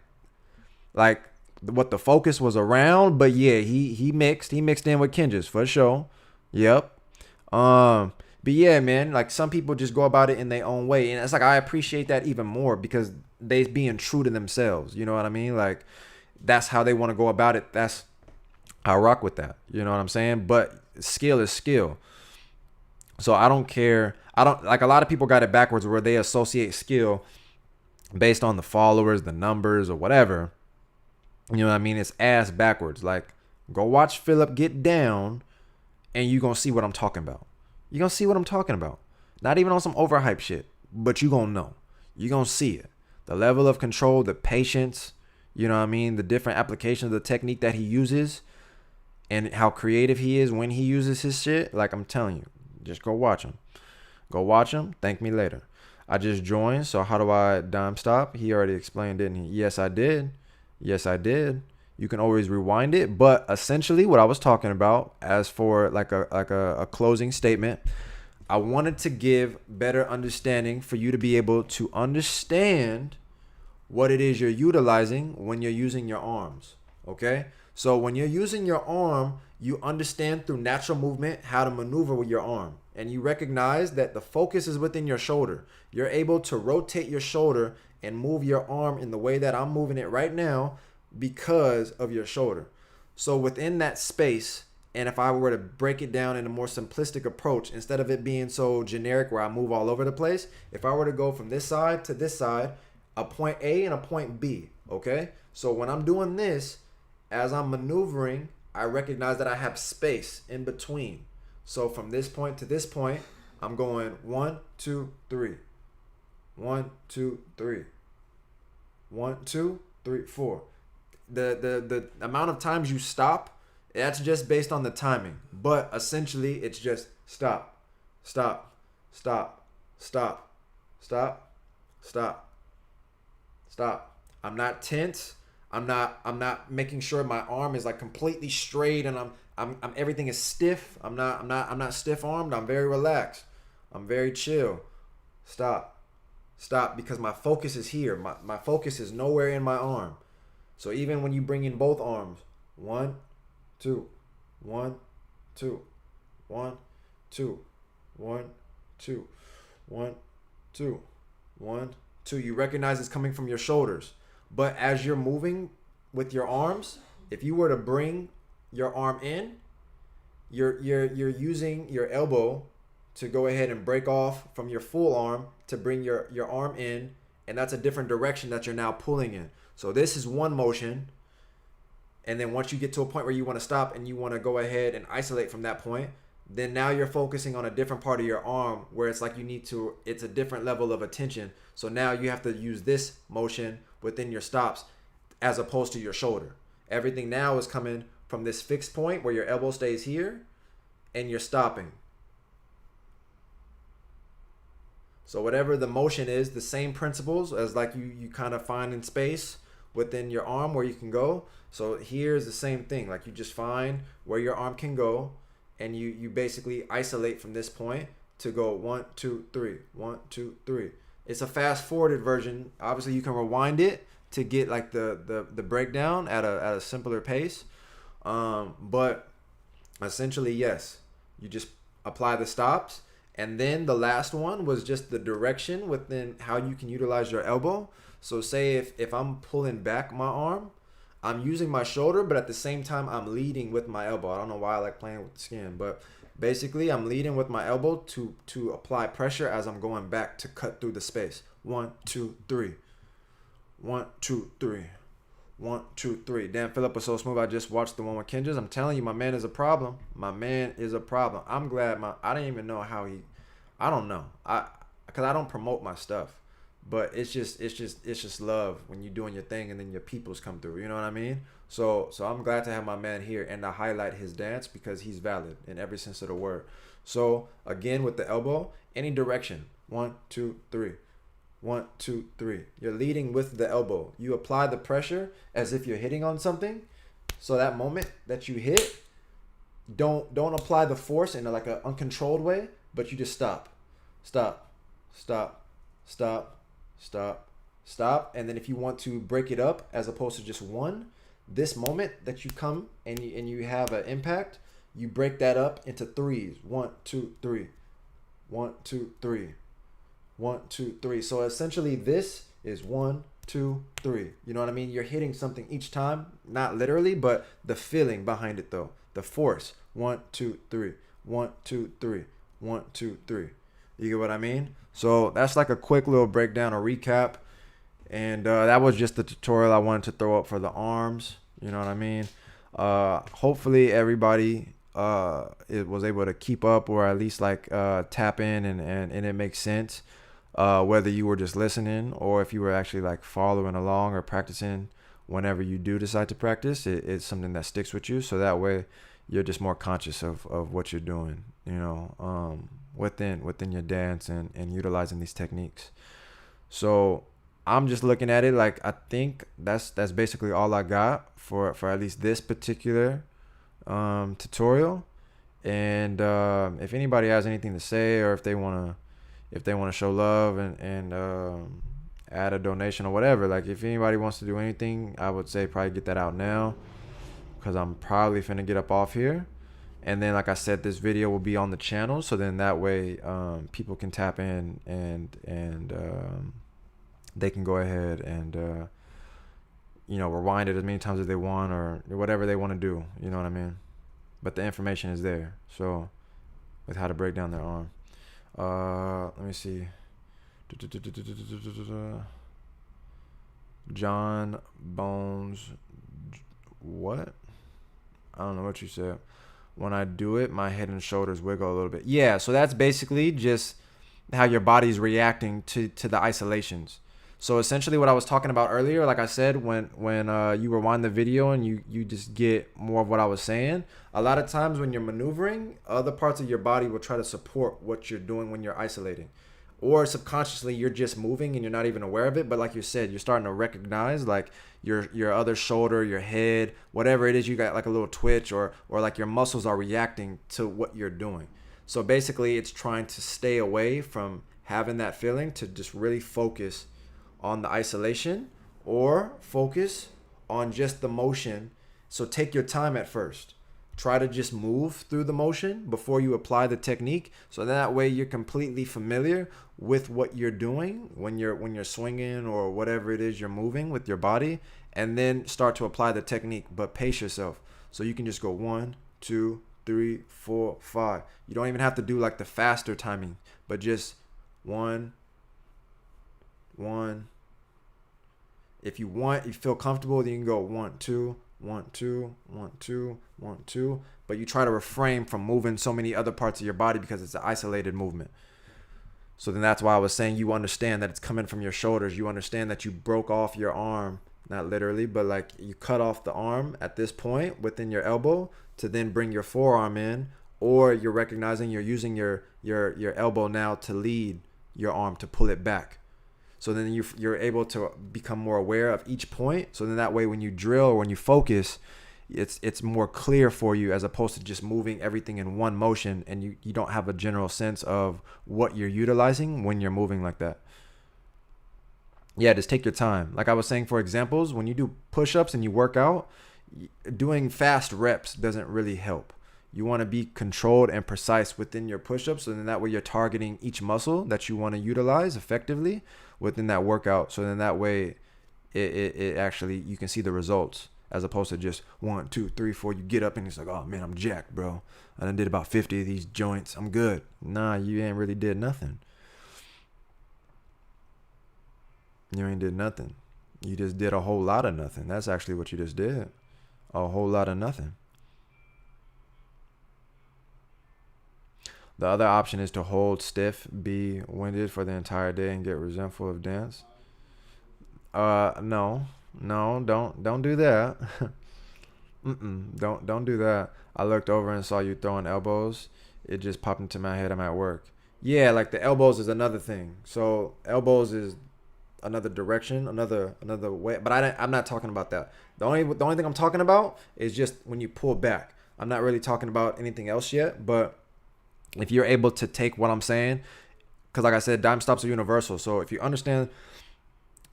what the focus was around, but yeah, he mixed in with Kinges for sure. Yep. But yeah, man, like, some people just go about it in their own way, and it's like I appreciate that even more because they being true to themselves. You know what I mean? Like, that's how they want to go about it. That's I rock with that. You know what I'm saying? But skill is skill. So I don't care. I don't like, a lot of people got it backwards where they associate skill based on the followers, the numbers, or whatever. You know what I mean? It's ass backwards. Like, go watch Philip get down and you're going to see what I'm talking about. You're going to see what I'm talking about. Not even on some overhype shit, but you're going to know. You're going to see it. The level of control, the patience, you know what I mean? The different applications of the technique that he uses and how creative he is when he uses his shit. Like, I'm telling you, Just go watch them. Go watch them. Thank me later. I just joined, so how do I Dimestop? He already explained, didn't he? Yes, I did. Yes, I did. You can always rewind it, but essentially what I was talking about, as for like a closing statement, I wanted to give better understanding for you to be able to understand what it is you're utilizing when you're using your arms. Okay? So when you're using your arm, you understand through natural movement how to maneuver with your arm. And you recognize that the focus is within your shoulder. You're able to rotate your shoulder and move your arm in the way that I'm moving it right now because of your shoulder. So within that space, and if I were to break it down in a more simplistic approach, instead of it being so generic where I move all over the place, if I were to go from this side to this side, a point A and a point B, okay? So when I'm doing this, as I'm maneuvering, I recognize that I have space in between. So from this point to this point, I'm going 1, 2, 3. 1, 2, 3. 1, 2, 3, 4. The amount of times you stop, that's just based on the timing. But essentially, it's just stop, stop, stop, stop, stop, stop, stop. I'm not tense. I'm not making sure my arm is like completely straight and I'm everything is stiff. I'm not stiff armed. I'm very relaxed. I'm very chill. Stop. Stop, because my focus is here. My focus is nowhere in my arm. So even when you bring in both arms, 1, 2, 1, 2, 1, 2, 1, 2, 1, 2, 1, 2. You recognize it's coming from your shoulders. But as you're moving with your arms, if you were to bring your arm in, you're using your elbow to go ahead and break off from your full arm to bring your arm in, and that's a different direction that you're now pulling in. So this is one motion, and then once you get to a point where you want to stop and you want to go ahead and isolate from that point, then now you're focusing on a different part of your arm where it's like it's a different level of attention. So now you have to use this motion within your stops as opposed to your shoulder. Everything now is coming from this fixed point where your elbow stays here and you're stopping. So whatever the motion is, the same principles as like you kind of find in space within your arm where you can go. So here's the same thing. Like you just find where your arm can go, and you basically isolate from this point to go 1, 2, 3, 1, 2, 3. It's a fast forwarded version. Obviously you can rewind it to get like the breakdown at a simpler pace. But essentially, yes, you just apply the stops. And then the last one was just the direction within how you can utilize your elbow. So say if I'm pulling back my arm, I'm using my shoulder, but at the same time, I'm leading with my elbow. I don't know why I like playing with the skin, but basically I'm leading with my elbow to apply pressure as I'm going back to cut through the space. 1, 2, 3. 1, 2, 3. 1, 2, 3. Damn, Philip was so smooth. I just watched the one with Kendra's. I'm telling you, my man is a problem. My man is a problem. I'm glad I didn't even know how I don't know. Because I don't promote my stuff. But it's just love when you're doing your thing and then your peoples come through. You know what I mean? So I'm glad to have my man here and to highlight his dance because he's valid in every sense of the word. So again, with the elbow, any direction. 1, 2, 3. 1, 2, 3. You're leading with the elbow. You apply the pressure as if you're hitting on something. So that moment that you hit, don't apply the force in like an uncontrolled way, but you just stop. Stop. Stop. Stop. Stop. Stop. And then if you want to break it up as opposed to just one, this moment that you come and you have an impact, you break that up into threes. 1, 2, 3. 1, 2, 3. 1, 2, 3. So essentially this is 1, 2, 3. You know what I mean? You're hitting something each time, not literally, but the feeling behind it though. The force. 1, 2, 3. 1, 2, 3. 1, 2, 3. You get what I mean? So that's like a quick little breakdown or recap. And that was just the tutorial I wanted to throw up for the arms. You know what I mean? Hopefully everybody it was able to keep up or at least like tap in and it makes sense. Whether you were just listening or if you were actually like following along or practicing whenever you do decide to practice, it's something that sticks with you. So that way you're just more conscious of what you're doing, within your dance and utilizing these techniques. So I'm just looking at it like I think that's basically all I got for at least this particular tutorial. And if anybody has anything to say, or if they wanna show love and add a donation or whatever, like if anybody wants to do anything, I would say probably get that out now, because I'm probably finna get up off here. And then, like I said, this video will be on the channel, so then that way people can tap in and they can go ahead and rewind it as many times as they want, or whatever they want to do. You know what I mean? But the information is there. So with how to break down their arm. Let me see. John Bones. What? I don't know what you said. When I do it, my head and shoulders wiggle a little bit. Yeah, so that's basically just how your body's reacting to the isolations. So essentially what I was talking about earlier, like I said, when you rewind the video and you just get more of what I was saying, a lot of times when you're maneuvering, other parts of your body will try to support what you're doing when you're isolating. Or subconsciously you're just moving and you're not even aware of it, but like you said, you're starting to recognize like your other shoulder, your head, whatever it is, you got like a little twitch, or like your muscles are reacting to what you're doing. So basically it's trying to stay away from having that feeling, to just really focus on the isolation or focus on just the motion. So take your time at first. Try to just move through the motion before you apply the technique, so that way you're completely familiar with what you're doing when you're swinging or whatever it is you're moving with your body, and then start to apply the technique. But pace yourself, so you can just go 1, 2, 3, 4, 5. You don't even have to do like the faster timing, but just 1. If you feel comfortable, then you can go 1, 2, 1, 2, 1, 2, 1, 2. But you try to refrain from moving so many other parts of your body, because it's an isolated movement. So then that's why I was saying, you understand that it's coming from your shoulders. You understand that you broke off your arm, not literally, but like you cut off the arm at this point within your elbow to then bring your forearm in, or you're recognizing you're using your elbow now to lead your arm, to pull it back. So then you're able to become more aware of each point. So then that way when you drill or when you focus, it's more clear for you, as opposed to just moving everything in one motion, and you don't have a general sense of what you're utilizing when you're moving like that. Yeah, just take your time. Like I was saying, for examples, when you do push-ups and you work out, doing fast reps doesn't really help. You want to be controlled and precise within your push-ups, so then that way you're targeting each muscle that you want to utilize effectively within that workout. So then that way it actually, you can see the results, as opposed to just 1, 2, 3, 4. You get up and it's like, oh man, I'm jacked, bro. I done did about 50 of these joints. I'm good. Nah, you ain't really did nothing. You ain't did nothing. You just did a whole lot of nothing. That's actually what you just did. A whole lot of nothing. The other option is to hold stiff, be winded for the entire day, and get resentful of dance. No, don't do that. Don't do that. I looked over and saw you throwing elbows. It just popped into my head. I'm at work. Yeah, like the elbows is another thing. So elbows is another direction, another way. But I'm not talking about that. The only thing I'm talking about is just when you pull back. I'm not really talking about anything else yet, but if you're able to take what I'm saying, because like I said, Dimestops are universal. So if you understand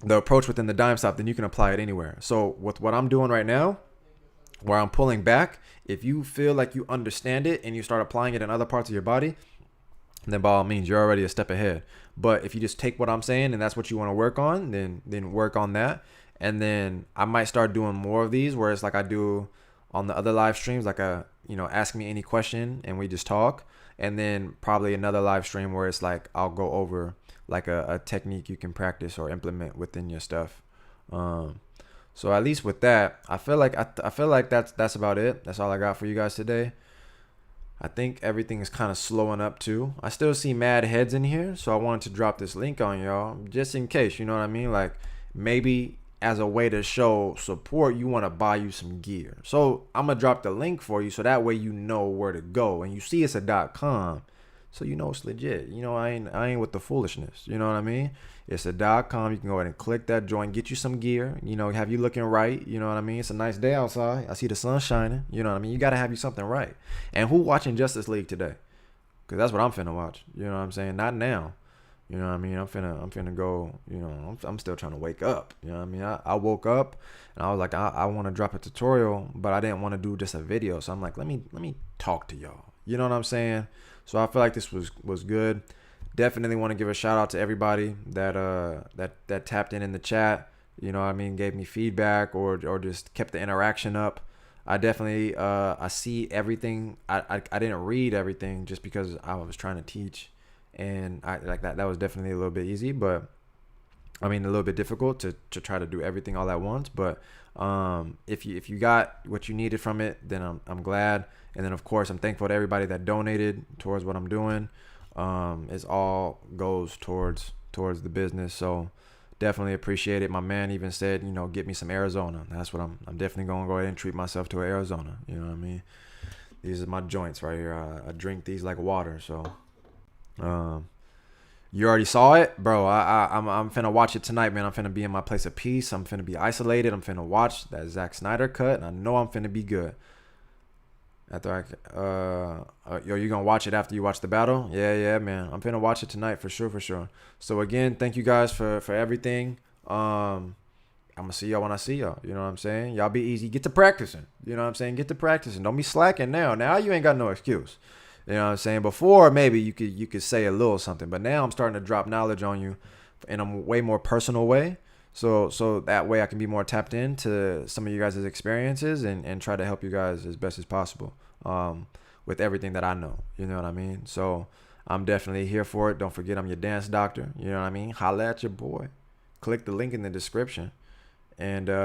the approach within the Dimestop, then you can apply it anywhere. So with what I'm doing right now, where I'm pulling back, if you feel like you understand it and you start applying it in other parts of your body, then by all means, you're already a step ahead. But if you just take what I'm saying and that's what you want to work on, then work on that. And then I might start doing more of these, where it's like I do on the other live streams, like ask me any question and we just talk. And then probably another live stream where it's like I'll go over like a technique you can practice or implement within your stuff. So at least with that, I feel like that's about it. That's all I got for you guys today. I think everything is kind of slowing up too. I still see mad heads in here, so I wanted to drop this link on y'all just in case, you know what I mean? Like maybe as a way to show support, you want to buy you some gear. So I'm gonna drop the link for you, so that way you know where to go, and you see it's a .com, so you know it's legit. You know, I ain't with the foolishness. You know what I mean? It's a .com. You can go ahead and click that joint, get you some gear. You know, have you looking right. You know what I mean? It's a nice day outside. I see the sun shining. You know what I mean? You gotta have you something right. And who watching Justice League today? Cause that's what I'm finna watch. You know what I'm saying? Not now. You know what I mean? I'm finna go. You know, I'm still trying to wake up. You know what I mean? I woke up and I was like, I want to drop a tutorial, but I didn't want to do just a video. So I'm like, let me talk to y'all. You know what I'm saying? So I feel like this was good. Definitely want to give a shout out to everybody that tapped in the chat. You know what I mean? Gave me feedback or just kept the interaction up. I definitely I see everything. I didn't read everything just because I was trying to teach. And I like that was definitely a little bit easy, but I mean a little bit difficult to try to do everything all at once. But if you got what you needed from it, then I'm glad. And then of course I'm thankful to everybody that donated towards what I'm doing. It all goes towards the business. So definitely appreciate it. My man even said, you know, get me some Arizona. That's what I'm definitely gonna go ahead and treat myself to Arizona. You know what I mean? These are my joints right here. I drink these like water. So. You already saw it, bro. I'm finna watch it tonight, man. I'm finna be in my place of peace. I'm finna be isolated. I'm finna watch that Zack Snyder cut, and I know I'm finna be good. After you gonna watch it after you watch the battle? Yeah, man. I'm finna watch it tonight for sure. So again, thank you guys for everything. I'm gonna see y'all when I see y'all. You know what I'm saying? Y'all be easy. Get to practicing. You know what I'm saying? Get to practicing. Don't be slacking now. Now you ain't got no excuse. You know what I'm saying? Before maybe you could say a little something, but now I'm starting to drop knowledge on you in a way more personal way. So that way I can be more tapped into some of you guys' experiences and try to help you guys as best as possible with everything that I know. You know what I mean? So I'm definitely here for it. Don't forget I'm your dance doctor. You know what I mean? Holla at your boy. Click the link in the description. And